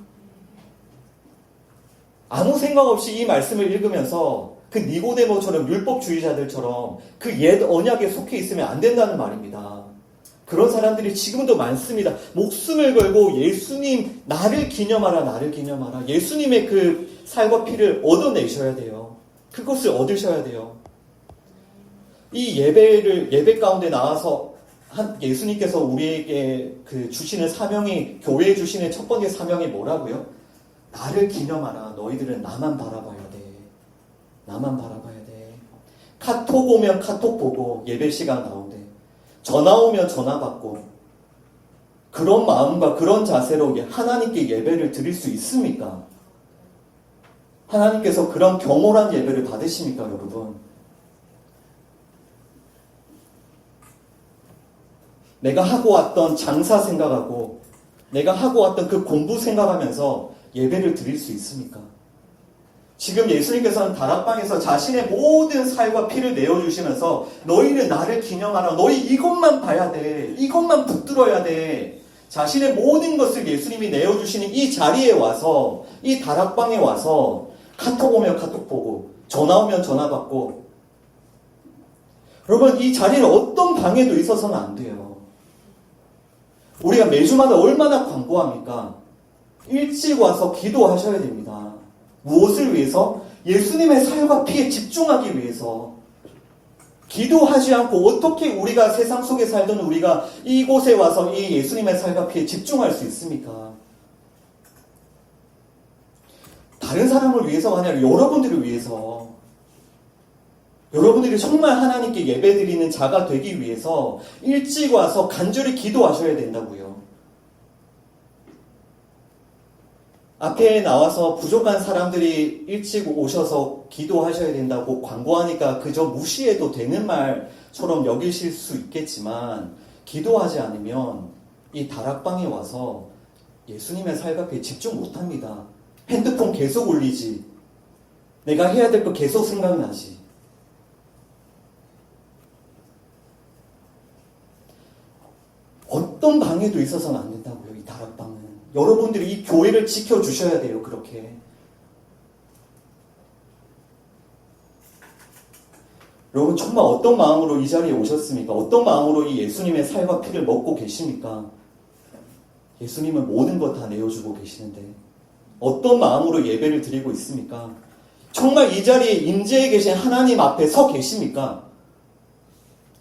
아무 생각 없이 이 말씀을 읽으면서 그 니고데모처럼 율법주의자들처럼 그 옛 언약에 속해 있으면 안 된다는 말입니다. 그런 사람들이 지금도 많습니다. 목숨을 걸고 예수님 나를 기념하라, 나를 기념하라. 예수님의 그 살과 피를 얻어내셔야 돼요. 그것을 얻으셔야 돼요. 이 예배 가운데 나와서 예수님께서 우리에게 그 주시는 사명이, 교회에 주시는 첫 번째 사명이 뭐라고요? 나를 기념하라. 너희들은 나만 바라봐야 돼. 나만 바라봐야 돼. 카톡 오면 카톡 보고 예배 시간 가운데, 전화 오면 전화 받고, 그런 마음과 그런 자세로 하나님께 예배를 드릴 수 있습니까? 하나님께서 그런 경홀한 예배를 받으십니까, 여러분? 내가 하고 왔던 장사 생각하고 내가 하고 왔던 그 공부 생각하면서 예배를 드릴 수 있습니까? 지금 예수님께서는 다락방에서 자신의 모든 살과 피를 내어주시면서 너희는 나를 기념하라. 너희 이것만 봐야 돼. 이것만 붙들어야 돼. 자신의 모든 것을 예수님이 내어주시는 이 자리에 와서, 이 다락방에 와서 카톡 오면 카톡 보고 전화 오면 전화 받고, 여러분, 이 자리는 어떤 방해도 있어서는 안 돼요. 우리가 매주마다 얼마나 광고합니까? 일찍 와서 기도하셔야 됩니다. 무엇을 위해서? 예수님의 살과 피에 집중하기 위해서. 기도하지 않고 어떻게 우리가 세상 속에 살던 우리가 이곳에 와서 이 예수님의 살과 피에 집중할 수 있습니까? 다른 사람을 위해서가 아니라 여러분들을 위해서, 여러분들이 정말 하나님께 예배드리는 자가 되기 위해서 일찍 와서 간절히 기도하셔야 된다고요. 앞에 나와서 부족한 사람들이 일찍 오셔서 기도하셔야 된다고 광고하니까 그저 무시해도 되는 말처럼 여기실 수 있겠지만, 기도하지 않으면 이 다락방에 와서 예수님의 살갑게 집중 못합니다. 핸드폰 계속 울리지. 내가 해야 될 거 계속 생각나지. 어떤 방해도 있어서는 안 된다고요, 이 다락방은. 여러분들이 이 교회를 지켜주셔야 돼요, 그렇게. 여러분, 정말 어떤 마음으로 이 자리에 오셨습니까? 어떤 마음으로 이 예수님의 살과 피를 먹고 계십니까? 예수님은 모든 것 다 내어주고 계시는데 어떤 마음으로 예배를 드리고 있습니까? 정말 이 자리에 임재해 계신 하나님 앞에 서 계십니까?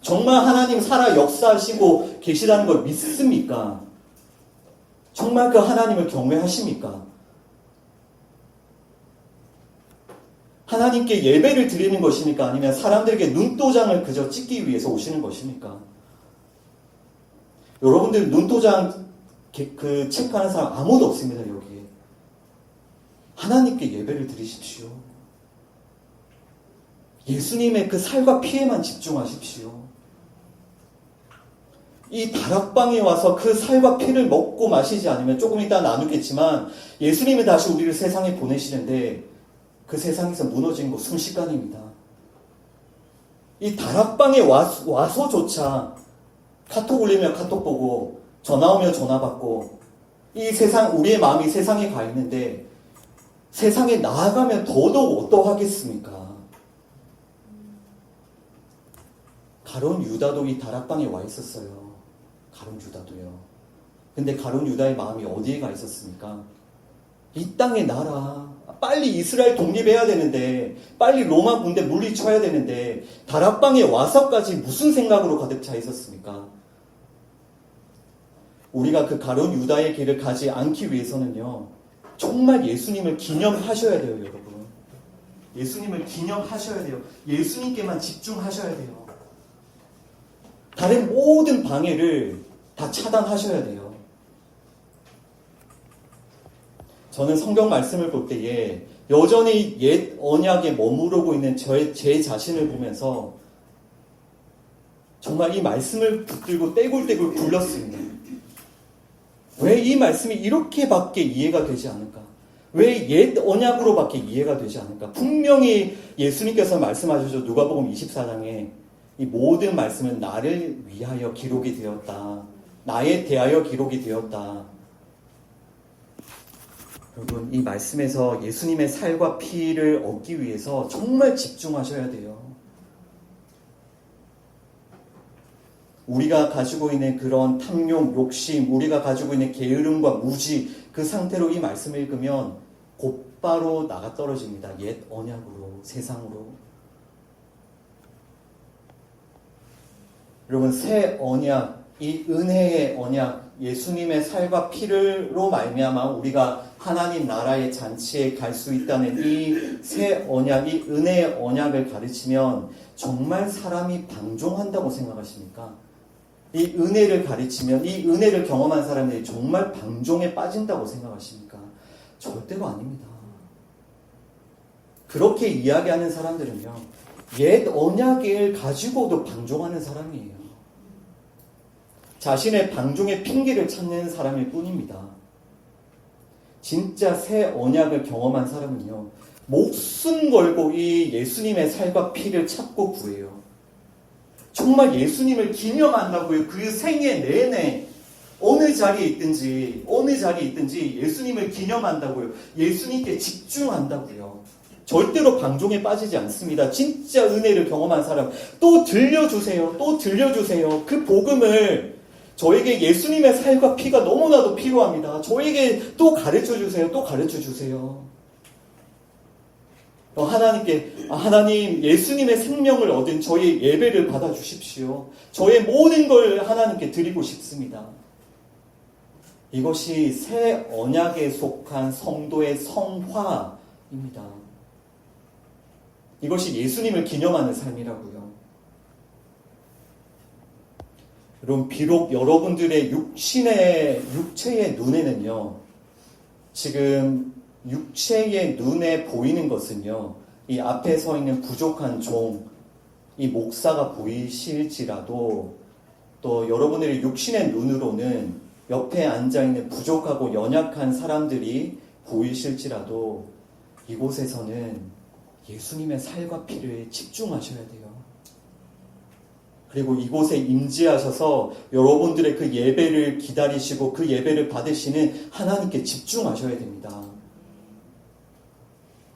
정말 하나님 살아 역사하시고 계시다는 걸 믿습니까? 정말 그 하나님을 경외하십니까? 하나님께 예배를 드리는 것입니까? 아니면 사람들에게 눈도장을 그저 찍기 위해서 오시는 것입니까? 여러분들 눈도장 그 체크하는 사람 아무도 없습니다, 여기에. 하나님께 예배를 드리십시오. 예수님의 그 살과 피에만 집중하십시오. 이 다락방에 와서 그 살과 피를 먹고 마시지 않으면, 조금 이따 나누겠지만, 예수님이 다시 우리를 세상에 보내시는데 그 세상에서 무너진 거 순식간입니다. 이 다락방에 와서조차 카톡 올리면 카톡 보고 전화 오면 전화 받고, 이 세상, 우리의 마음이 세상에 가 있는데 세상에 나아가면 더더욱 어떠하겠습니까? 가룟 유다도 이 다락방에 와 있었어요. 가룟 유다도요. 근데 가룟 유다의 마음이 어디에 가 있었습니까? 이 땅의 나라, 빨리 이스라엘 독립해야 되는데, 빨리 로마 군대 물리쳐야 되는데, 다락방에 와서까지 무슨 생각으로 가득 차 있었습니까? 우리가 그 가룟 유다의 길을 가지 않기 위해서는요, 정말 예수님을 기념하셔야 돼요, 여러분. 예수님을 기념하셔야 돼요. 예수님께만 집중하셔야 돼요. 다른 모든 방해를 다 차단하셔야 돼요. 저는 성경 말씀을 볼 때에 여전히 옛 언약에 머무르고 있는 제 자신을 보면서 정말 이 말씀을 붙들고 떼굴떼굴 굴렀습니다. 왜 이 말씀이 이렇게밖에 이해가 되지 않을까? 왜 옛 언약으로밖에 이해가 되지 않을까? 분명히 예수님께서 말씀하셨죠. 누가복음 24장에 이 모든 말씀은 나를 위하여 기록이 되었다. 나에 대하여 기록이 되었다. 여러분, 이 말씀에서 예수님의 살과 피를 얻기 위해서 정말 집중하셔야 돼요. 우리가 가지고 있는 그런 탐욕, 욕심, 우리가 가지고 있는 게으름과 무지, 그 상태로 이 말씀을 읽으면 곧바로 나가 떨어집니다. 옛 언약으로, 세상으로. 여러분, 새 언약, 이 은혜의 언약, 예수님의 살과 피를로 말미암아 우리가 하나님 나라의 잔치에 갈 수 있다는 이 새 언약, 이 은혜의 언약을 가르치면 정말 사람이 방종한다고 생각하십니까? 이 은혜를 가르치면, 이 은혜를 경험한 사람들이 정말 방종에 빠진다고 생각하십니까? 절대로 아닙니다. 그렇게 이야기하는 사람들은요, 옛 언약을 가지고도 방종하는 사람이에요. 자신의 방종의 핑계를 찾는 사람일 뿐입니다. 진짜 새 언약을 경험한 사람은요, 목숨 걸고 이 예수님의 살과 피를 찾고 구해요. 정말 예수님을 기념한다고요. 그 생애 내내 어느 자리에 있든지 예수님을 기념한다고요. 예수님께 집중한다고요. 절대로 방종에 빠지지 않습니다. 진짜 은혜를 경험한 사람, 또 들려주세요. 그 복음을 저에게 예수님의 살과 피가 너무나도 필요합니다. 저에게 또 가르쳐주세요. 하나님께, 하나님, 예수님의 생명을 얻은 저의 예배를 받아주십시오. 저의 모든 걸 하나님께 드리고 싶습니다. 이것이 새 언약에 속한 성도의 성화입니다. 이것이 예수님을 기념하는 삶이라고요. 여러분, 비록 여러분들의 육체의 눈에는요, 지금 육체의 눈에 보이는 것은요, 이 앞에 서 있는 부족한 종, 이 목사가 보이실지라도, 또 여러분들의 육신의 눈으로는 옆에 앉아있는 부족하고 연약한 사람들이 보이실지라도, 이곳에서는 예수님의 살과 피를 집중하셔야 돼요. 그리고 이곳에 임재하셔서 여러분들의 그 예배를 기다리시고 그 예배를 받으시는 하나님께 집중하셔야 됩니다.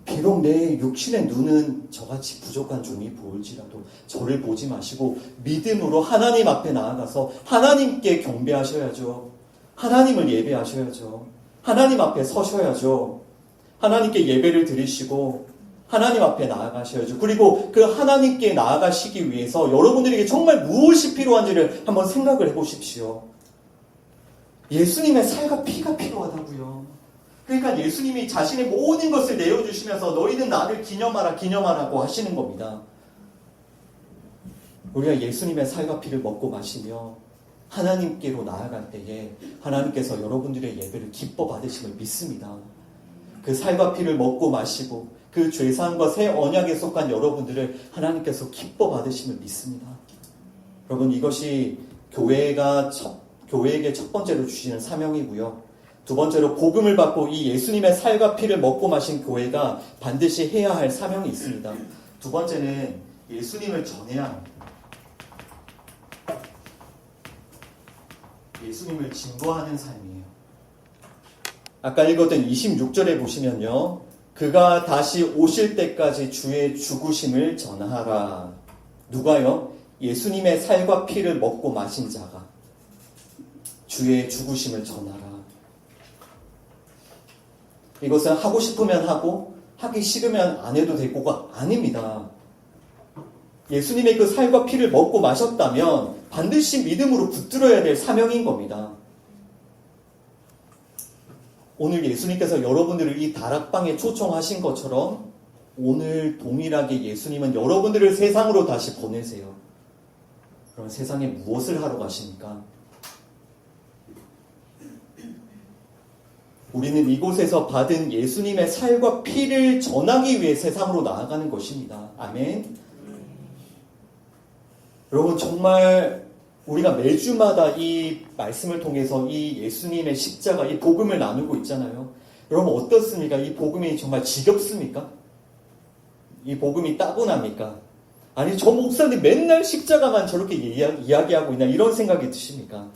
비록 내 육신의 눈은 저같이 부족한 종이 보일지라도 저를 보지 마시고 믿음으로 하나님 앞에 나아가서 하나님께 경배하셔야죠. 하나님을 예배하셔야죠. 하나님 앞에 서셔야죠. 하나님께 예배를 드리시고 하나님 앞에 나아가셔야죠. 그리고 그 하나님께 나아가시기 위해서 여러분들에게 정말 무엇이 필요한지를 한번 생각을 해보십시오. 예수님의 살과 피가 필요하다고요. 그러니까 예수님이 자신의 모든 것을 내어주시면서 너희는 나를 기념하라고 하시는 겁니다. 우리가 예수님의 살과 피를 먹고 마시며 하나님께로 나아갈 때에 하나님께서 여러분들의 예배를 기뻐 받으심을 믿습니다. 그 살과 피를 먹고 마시고 그 죄사함과 새 언약에 속한 여러분들을 하나님께서 기뻐 받으심을 믿습니다. 여러분, 이것이 교회에게 첫 번째로 주시는 사명이고요. 두 번째로 복음을 받고 이 예수님의 살과 피를 먹고 마신 교회가 반드시 해야 할 사명이 있습니다. 두 번째는 예수님을 전해야 합니다. 예수님을 증거하는 삶이에요. 아까 읽었던 26절에 보시면요, 그가 다시 오실 때까지 주의 죽으심을 전하라. 누가요? 예수님의 살과 피를 먹고 마신 자가 주의 죽으심을 전하라. 이것은 하고 싶으면 하고 하기 싫으면 안 해도 되고가 아닙니다. 예수님의 그 살과 피를 먹고 마셨다면 반드시 믿음으로 붙들어야 될 사명인 겁니다. 오늘 예수님께서 여러분들을 이 다락방에 초청하신 것처럼 오늘 동일하게 예수님은 여러분들을 세상으로 다시 보내세요. 그럼 세상에 무엇을 하러 가십니까? 우리는 이곳에서 받은 예수님의 살과 피를 전하기 위해 세상으로 나아가는 것입니다. 아멘. 여러분, 정말 우리가 매주마다 이 말씀을 통해서 이 예수님의 십자가, 이 복음을 나누고 있잖아요. 여러분 어떻습니까? 이 복음이 정말 지겹습니까? 이 복음이 따분합니까? 아니 저 목사님 맨날 십자가만 저렇게 이야기하고 있나 이런 생각이 드십니까?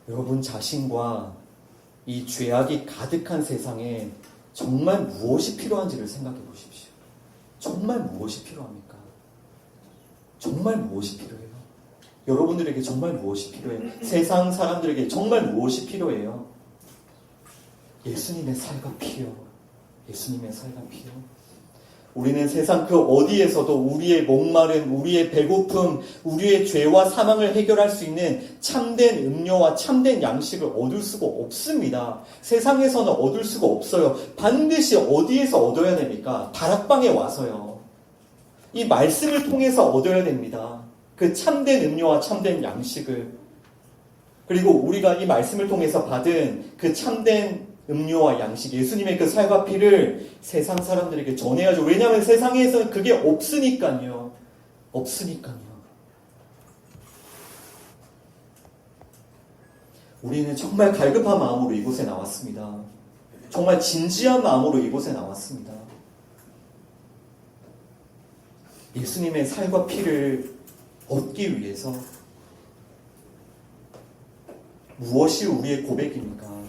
여러분 자신과 이 죄악이 가득한 세상에 정말 무엇이 필요한지를 생각해 보십시오. 정말 무엇이 필요합니까? 정말 무엇이 필요해요? 여러분들에게 정말 무엇이 필요해요? 세상 사람들에게 정말 무엇이 필요해요? 예수님의 살과 피요. 예수님의 살과 피요. 우리는 세상 그 어디에서도 우리의 목마름, 우리의 배고픔, 우리의 죄와 사망을 해결할 수 있는 참된 음료와 참된 양식을 얻을 수가 없습니다. 세상에서는 얻을 수가 없어요. 반드시 어디에서 얻어야 됩니까? 다락방에 와서요. 이 말씀을 통해서 얻어야 됩니다. 그 참된 음료와 참된 양식을. 그리고 우리가 이 말씀을 통해서 받은 그 참된 음료와 양식, 예수님의 그 살과 피를 세상 사람들에게 전해야죠. 왜냐하면 세상에서는 그게 없으니까요. 없으니까요. 우리는 정말 갈급한 마음으로 이곳에 나왔습니다. 정말 진지한 마음으로 이곳에 나왔습니다. 예수님의 살과 피를 얻기 위해서 무엇이 우리의 고백입니까?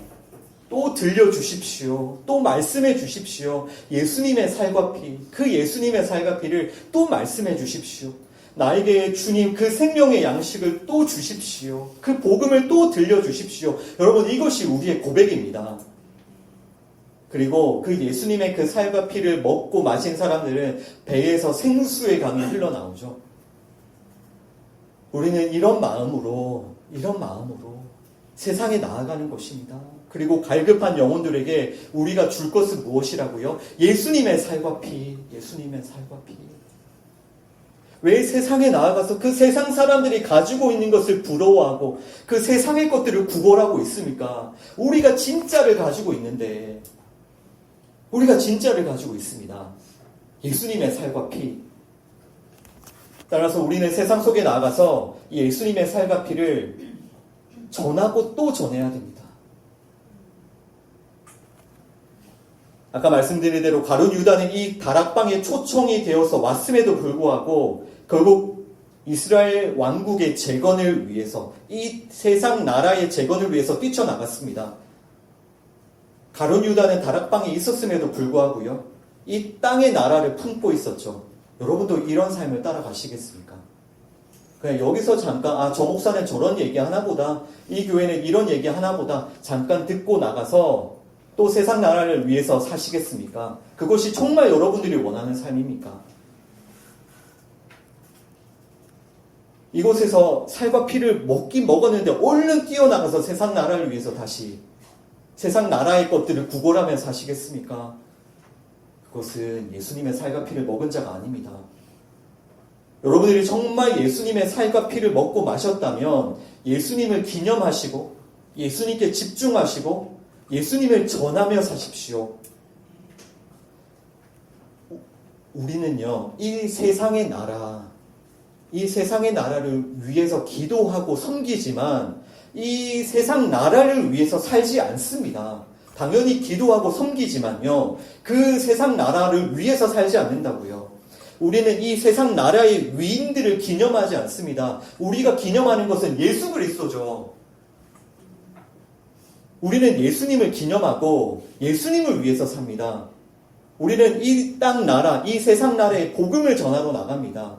또 들려주십시오. 또 말씀해 주십시오. 예수님의 살과 피, 그 예수님의 살과 피를 또 말씀해 주십시오. 나에게 주님 그 생명의 양식을 또 주십시오. 그 복음을 또 들려주십시오. 여러분 이것이 우리의 고백입니다. 그리고 그 예수님의 그 살과 피를 먹고 마신 사람들은 배에서 생수의 강이 흘러나오죠. 우리는 이런 마음으로 세상에 나아가는 것입니다. 그리고 갈급한 영혼들에게 우리가 줄 것은 무엇이라고요? 예수님의 살과 피, 예수님의 살과 피. 왜 세상에 나아가서 그 세상 사람들이 가지고 있는 것을 부러워하고 그 세상의 것들을 구걸하고 있습니까? 우리가 진짜를 가지고 있는데, 우리가 진짜를 가지고 있습니다. 예수님의 살과 피. 따라서 우리는 세상 속에 나아가서 이 예수님의 살과 피를 전하고 또 전해야 됩니다. 아까 말씀드린 대로 가룟 유다는 이 다락방에 초청이 되어서 왔음에도 불구하고 결국 이스라엘 왕국의 재건을 위해서, 이 세상 나라의 재건을 위해서 뛰쳐나갔습니다. 가룟 유다는 다락방에 있었음에도 불구하고요, 이 땅의 나라를 품고 있었죠. 여러분도 이런 삶을 따라가시겠습니까? 그냥 여기서 잠깐 저 목사는 저런 얘기 하나보다, 이 교회는 이런 얘기 하나보다 잠깐 듣고 나가서 또 세상 나라를 위해서 사시겠습니까? 그것이 정말 여러분들이 원하는 삶입니까? 이곳에서 살과 피를 먹긴 먹었는데 얼른 뛰어나가서 세상 나라를 위해서 다시 세상 나라의 것들을 구걸하며 사시겠습니까? 그것은 예수님의 살과 피를 먹은 자가 아닙니다. 여러분들이 정말 예수님의 살과 피를 먹고 마셨다면 예수님을 기념하시고 예수님께 집중하시고 예수님을 전하며 사십시오. 우리는요, 이 세상의 나라를 위해서 기도하고 섬기지만 이 세상 나라를 위해서 살지 않습니다. 당연히 기도하고 섬기지만요, 그 세상 나라를 위해서 살지 않는다고요. 우리는 이 세상 나라의 위인들을 기념하지 않습니다. 우리가 기념하는 것은 예수 그리스도죠. 우리는 예수님을 기념하고 예수님을 위해서 삽니다. 우리는 이 땅 나라, 이 세상 나라의 복음을 전하러 나갑니다.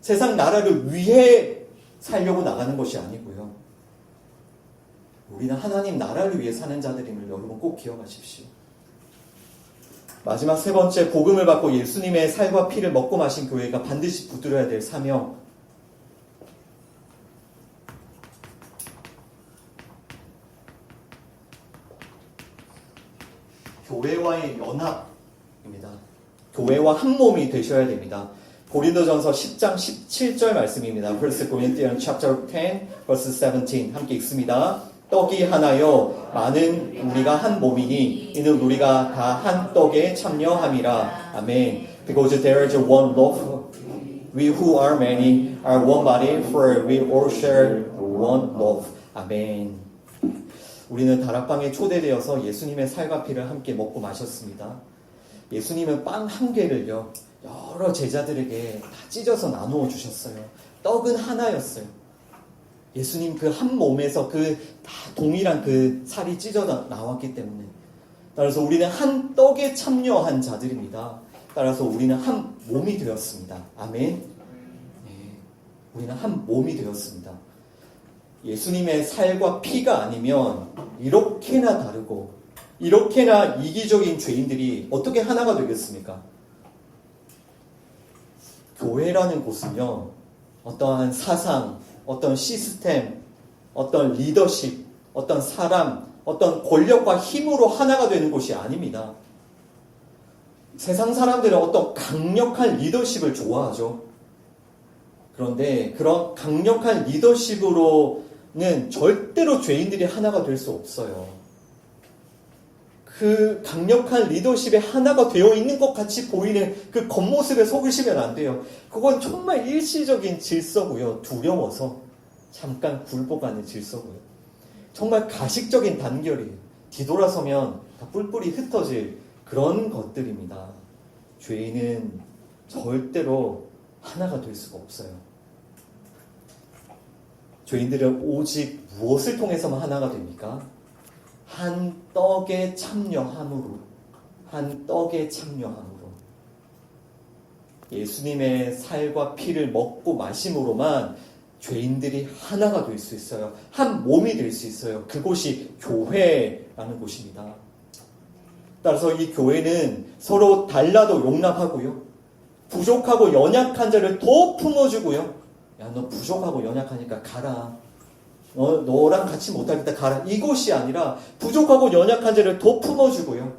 세상 나라를 위해 살려고 나가는 것이 아니고요. 우리는 하나님 나라를 위해 사는 자들임을 여러분 꼭 기억하십시오. 마지막 세 번째, 복음을 받고 예수님의 살과 피를 먹고 마신 교회가 반드시 붙들어야 될 사명. 교회와의 연합입니다. 교회와 한 몸이 되셔야 됩니다. 고린도전서 10장 17절 말씀입니다. 1 Corinthians chapter 10 verse 17 함께 읽습니다. 떡이 하나요 많은 우리가 한 몸이니 이는 우리가 다 한 떡에 참여함이라. 아멘. Because there is one loaf We who are many are one body, for we all share one love. 아멘. 우리는 다락방에 초대되어서 예수님의 살과 피를 함께 먹고 마셨습니다. 예수님은 빵 한 개를요, 여러 제자들에게 다 찢어서 나누어 주셨어요. 떡은 하나였어요. 예수님 그 한 몸에서 그 다 동일한 그 살이 찢어 나왔기 때문에. 따라서 우리는 한 떡에 참여한 자들입니다. 따라서 우리는 한 몸이 되었습니다. 아멘. 네, 우리는 한 몸이 되었습니다. 예수님의 살과 피가 아니면 이렇게나 다르고 이렇게나 이기적인 죄인들이 어떻게 하나가 되겠습니까? 교회라는 곳은요, 어떠한 사상, 어떤 시스템, 어떤 리더십, 어떤 사람, 어떤 권력과 힘으로 하나가 되는 곳이 아닙니다. 세상 사람들은 어떤 강력한 리더십을 좋아하죠. 그런데 그런 강력한 리더십으로는 절대로 죄인들이 하나가 될 수 없어요. 그 강력한 리더십에 하나가 되어 있는 것 같이 보이는 그 겉모습에 속으시면 안 돼요. 그건 정말 일시적인 질서고요. 두려워서 잠깐 굴복하는 질서고요. 정말 가식적인 단결이에요. 뒤돌아서면 다 뿔뿔이 흩어질 그런 것들입니다. 죄인은 절대로 하나가 될 수가 없어요. 죄인들은 오직 무엇을 통해서만 하나가 됩니까? 한 떡에 참여함으로. 한 떡에 참여함으로. 예수님의 살과 피를 먹고 마심으로만 죄인들이 하나가 될 수 있어요. 한 몸이 될 수 있어요. 그곳이 교회라는 곳입니다. 따라서 이 교회는 서로 달라도 용납하고요. 부족하고 연약한 자를 더 품어주고요. 야, 너 부족하고 연약하니까 가라. 너랑 같이 못하겠다 가라. 이곳이 아니라 부족하고 연약한 자를 더 품어주고요.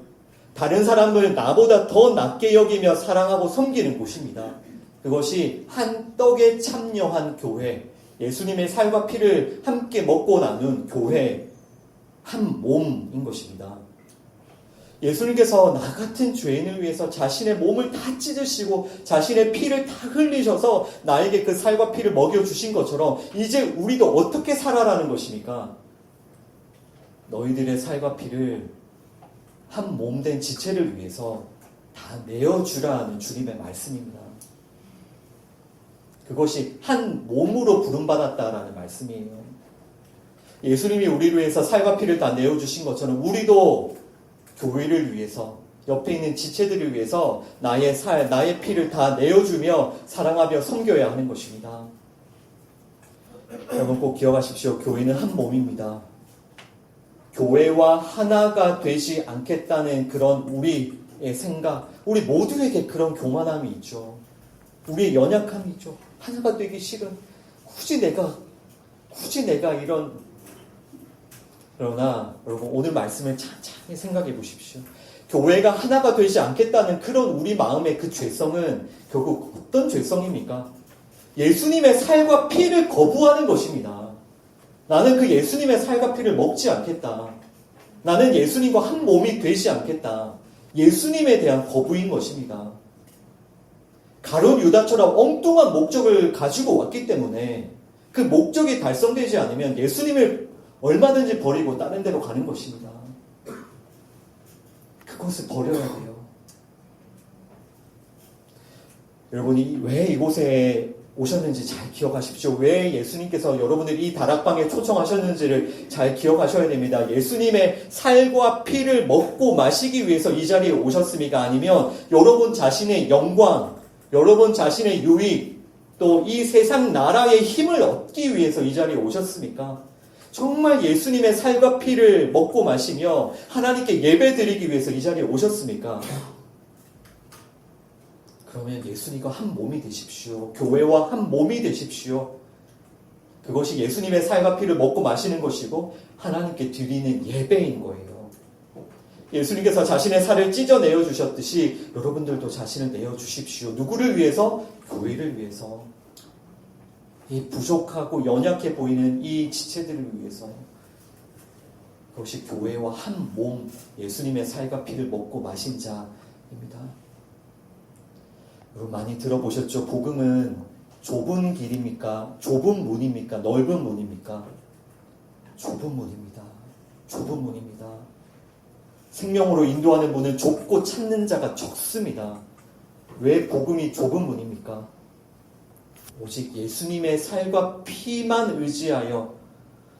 다른 사람을 나보다 더 낮게 여기며 사랑하고 섬기는 곳입니다. 그것이 한 떡에 참여한 교회, 예수님의 살과 피를 함께 먹고 나눈 교회, 한 몸인 것입니다. 예수님께서 나 같은 죄인을 위해서 자신의 몸을 다 찢으시고 자신의 피를 다 흘리셔서 나에게 그 살과 피를 먹여주신 것처럼 이제 우리도 어떻게 살아라는 것입니까? 너희들의 살과 피를 한 몸 된 지체를 위해서 다 내어주라는 주님의 말씀입니다. 그것이 한 몸으로 부름받았다라는 말씀이에요. 예수님이 우리를 위해서 살과 피를 다 내어주신 것처럼 우리도 교회를 위해서, 옆에 있는 지체들을 위해서 나의 살, 나의 피를 다 내어주며 사랑하며 섬겨야 하는 것입니다. 여러분 꼭 기억하십시오. 교회는 한 몸입니다. 교회와 하나가 되지 않겠다는 그런 우리의 생각, 우리 모두에게 그런 교만함이 있죠. 우리의 연약함이 있죠. 하나가 되기 싫은, 굳이 내가 이런. 그러나 여러분 오늘 말씀을 찬찬히 생각해 보십시오. 교회가 하나가 되지 않겠다는 그런 우리 마음의 그 죄성은 결국 어떤 죄성입니까? 예수님의 살과 피를 거부하는 것입니다. 나는 그 예수님의 살과 피를 먹지 않겠다. 나는 예수님과 한 몸이 되지 않겠다. 예수님에 대한 거부인 것입니다. 가룟 유다처럼 엉뚱한 목적을 가지고 왔기 때문에 그 목적이 달성되지 않으면 예수님을 얼마든지 버리고 다른 데로 가는 것입니다. 그것을 버려야 돼요. 여러분이 왜 이곳에 오셨는지 잘 기억하십시오. 왜 예수님께서 여러분을 이 다락방에 초청하셨는지를 잘 기억하셔야 됩니다. 예수님의 살과 피를 먹고 마시기 위해서 이 자리에 오셨습니까? 아니면 여러분 자신의 영광, 여러분 자신의 유익, 또 이 세상 나라의 힘을 얻기 위해서 이 자리에 오셨습니까? 정말 예수님의 살과 피를 먹고 마시며 하나님께 예배드리기 위해서 이 자리에 오셨습니까? 그러면 예수님과 한 몸이 되십시오. 교회와 한 몸이 되십시오. 그것이 예수님의 살과 피를 먹고 마시는 것이고 하나님께 드리는 예배인 거예요. 예수님께서 자신의 살을 찢어내어 주셨듯이 여러분들도 자신을 내어 주십시오. 누구를 위해서? 교회를 위해서. 이 부족하고 연약해 보이는 이 지체들을 위해서. 그것이 교회와 한 몸, 예수님의 살과 피를 먹고 마신 자입니다. 여러분 많이 들어보셨죠? 복음은 좁은 길입니까? 좁은 문입니까? 넓은 문입니까? 좁은 문입니다. 좁은 문입니다. 생명으로 인도하는 문은 좁고 찾는 자가 적습니다. 왜 복음이 좁은 문입니까? 오직 예수님의 살과 피만 의지하여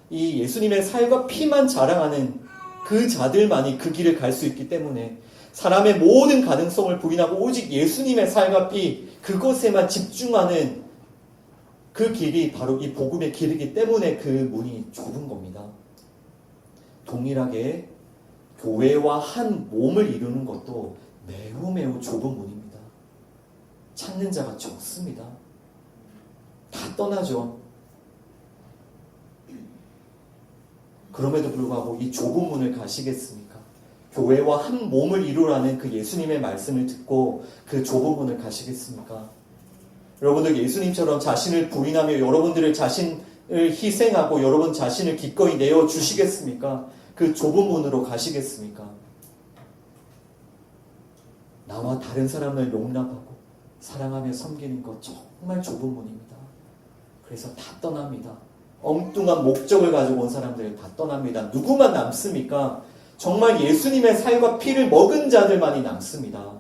이 예수님의 살과 피만 자랑하는 그 자들만이 그 길을 갈 수 있기 때문에 사람의 모든 가능성을 부인하고 오직 예수님의 살과 피 그것에만 집중하는 그 길이 바로 이 복음의 길이기 때문에 그 문이 좁은 겁니다. 동일하게 교회와 한 몸을 이루는 것도 매우 매우 좁은 문입니다. 찾는 자가 적습니다. 다 떠나죠. 그럼에도 불구하고 이 좁은 문을 가시겠습니까? 교회와 한 몸을 이루라는 그 예수님의 말씀을 듣고 그 좁은 문을 가시겠습니까? 여러분들 예수님처럼 자신을 부인하며 여러분들의 자신을 희생하고 여러분 자신을 기꺼이 내어주시겠습니까? 그 좁은 문으로 가시겠습니까? 나와 다른 사람을 용납하고 사랑하며 섬기는 것 정말 좁은 문입니다. 그래서 다 떠납니다. 엉뚱한 목적을 가지고 온 사람들 다 떠납니다. 누구만 남습니까? 정말 예수님의 살과 피를 먹은 자들만이 남습니다.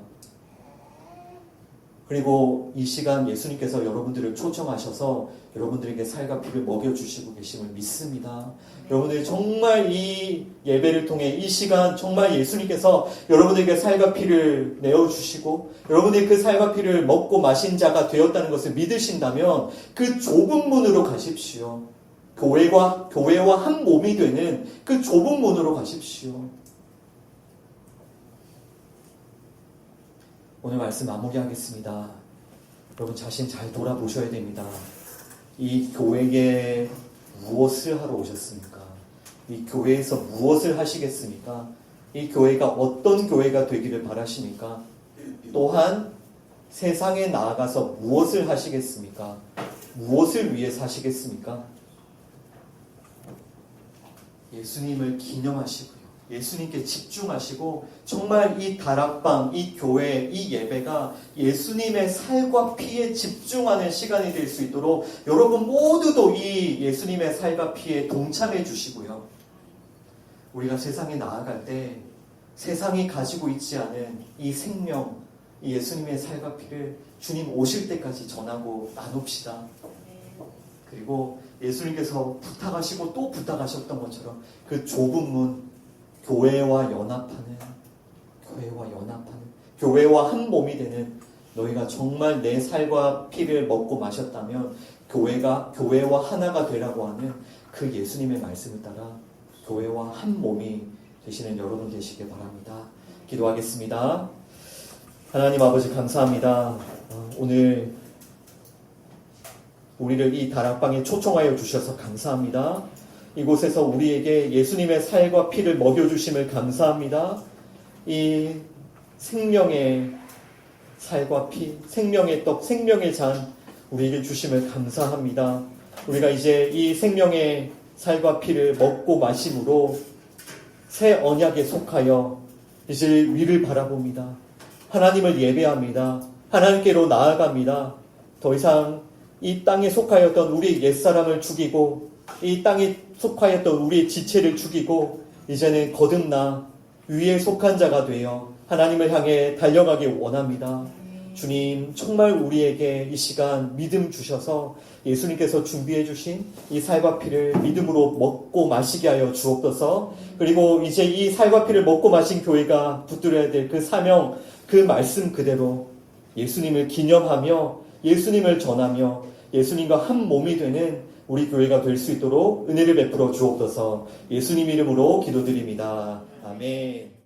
그리고 이 시간 예수님께서 여러분들을 초청하셔서 여러분들에게 살과 피를 먹여주시고 계심을 믿습니다. 여러분들이 정말 이 예배를 통해 이 시간 정말 예수님께서 여러분들에게 살과 피를 내어주시고 여러분들이 그 살과 피를 먹고 마신 자가 되었다는 것을 믿으신다면 그 좁은 문으로 가십시오. 교회와 한 몸이 되는 그 좁은 문으로 가십시오. 오늘 말씀 마무리하겠습니다. 여러분 자신 잘 돌아보셔야 됩니다. 이 교회에 무엇을 하러 오셨습니까? 이 교회에서 무엇을 하시겠습니까? 이 교회가 어떤 교회가 되기를 바라십니까? 또한 세상에 나아가서 무엇을 하시겠습니까? 무엇을 위해 사시겠습니까? 예수님을 기념하시고요. 예수님께 집중하시고 정말 이 다락방, 이 교회, 이 예배가 예수님의 살과 피에 집중하는 시간이 될 수 있도록 여러분 모두도 이 예수님의 살과 피에 동참해 주시고요. 우리가 세상에 나아갈 때 세상이 가지고 있지 않은 이 생명, 이 예수님의 살과 피를 주님 오실 때까지 전하고 나눕시다. 그리고 예수님께서 부탁하시고 또 부탁하셨던 것처럼 그 좁은 문, 교회와 연합하는, 교회와 한 몸이 되는 너희가 정말 내 살과 피를 먹고 마셨다면 교회와 하나가 되라고 하는 그 예수님의 말씀을 따라 교회와 한 몸이 되시는 여러분 되시길 바랍니다. 기도하겠습니다. 하나님 아버지 감사합니다. 오늘 우리를 이 다락방에 초청하여 주셔서 감사합니다. 이곳에서 우리에게 예수님의 살과 피를 먹여주심을 감사합니다. 이 생명의 살과 피, 생명의 떡, 생명의 잔 우리에게 주심을 감사합니다. 우리가 이제 이 생명의 살과 피를 먹고 마심으로 새 언약에 속하여 이제 위를 바라봅니다. 하나님을 예배합니다. 하나님께로 나아갑니다. 더 이상 이 땅에 속하였던 우리 옛사람을 죽이고 이 땅에 속하였던 우리의 지체를 죽이고 이제는 거듭나 위에 속한 자가 되어 하나님을 향해 달려가길 원합니다. 주님 정말 우리에게 이 시간 믿음 주셔서 예수님께서 준비해 주신 이 살과 피를 믿음으로 먹고 마시게 하여 주옵소서. 그리고 이제 이 살과 피를 먹고 마신 교회가 붙들어야 될 그 사명, 그 말씀 그대로 예수님을 기념하며 예수님을 전하며 예수님과 한 몸이 되는 우리 교회가 될 수 있도록 은혜를 베풀어 주옵소서. 예수님 이름으로 기도드립니다. 아멘.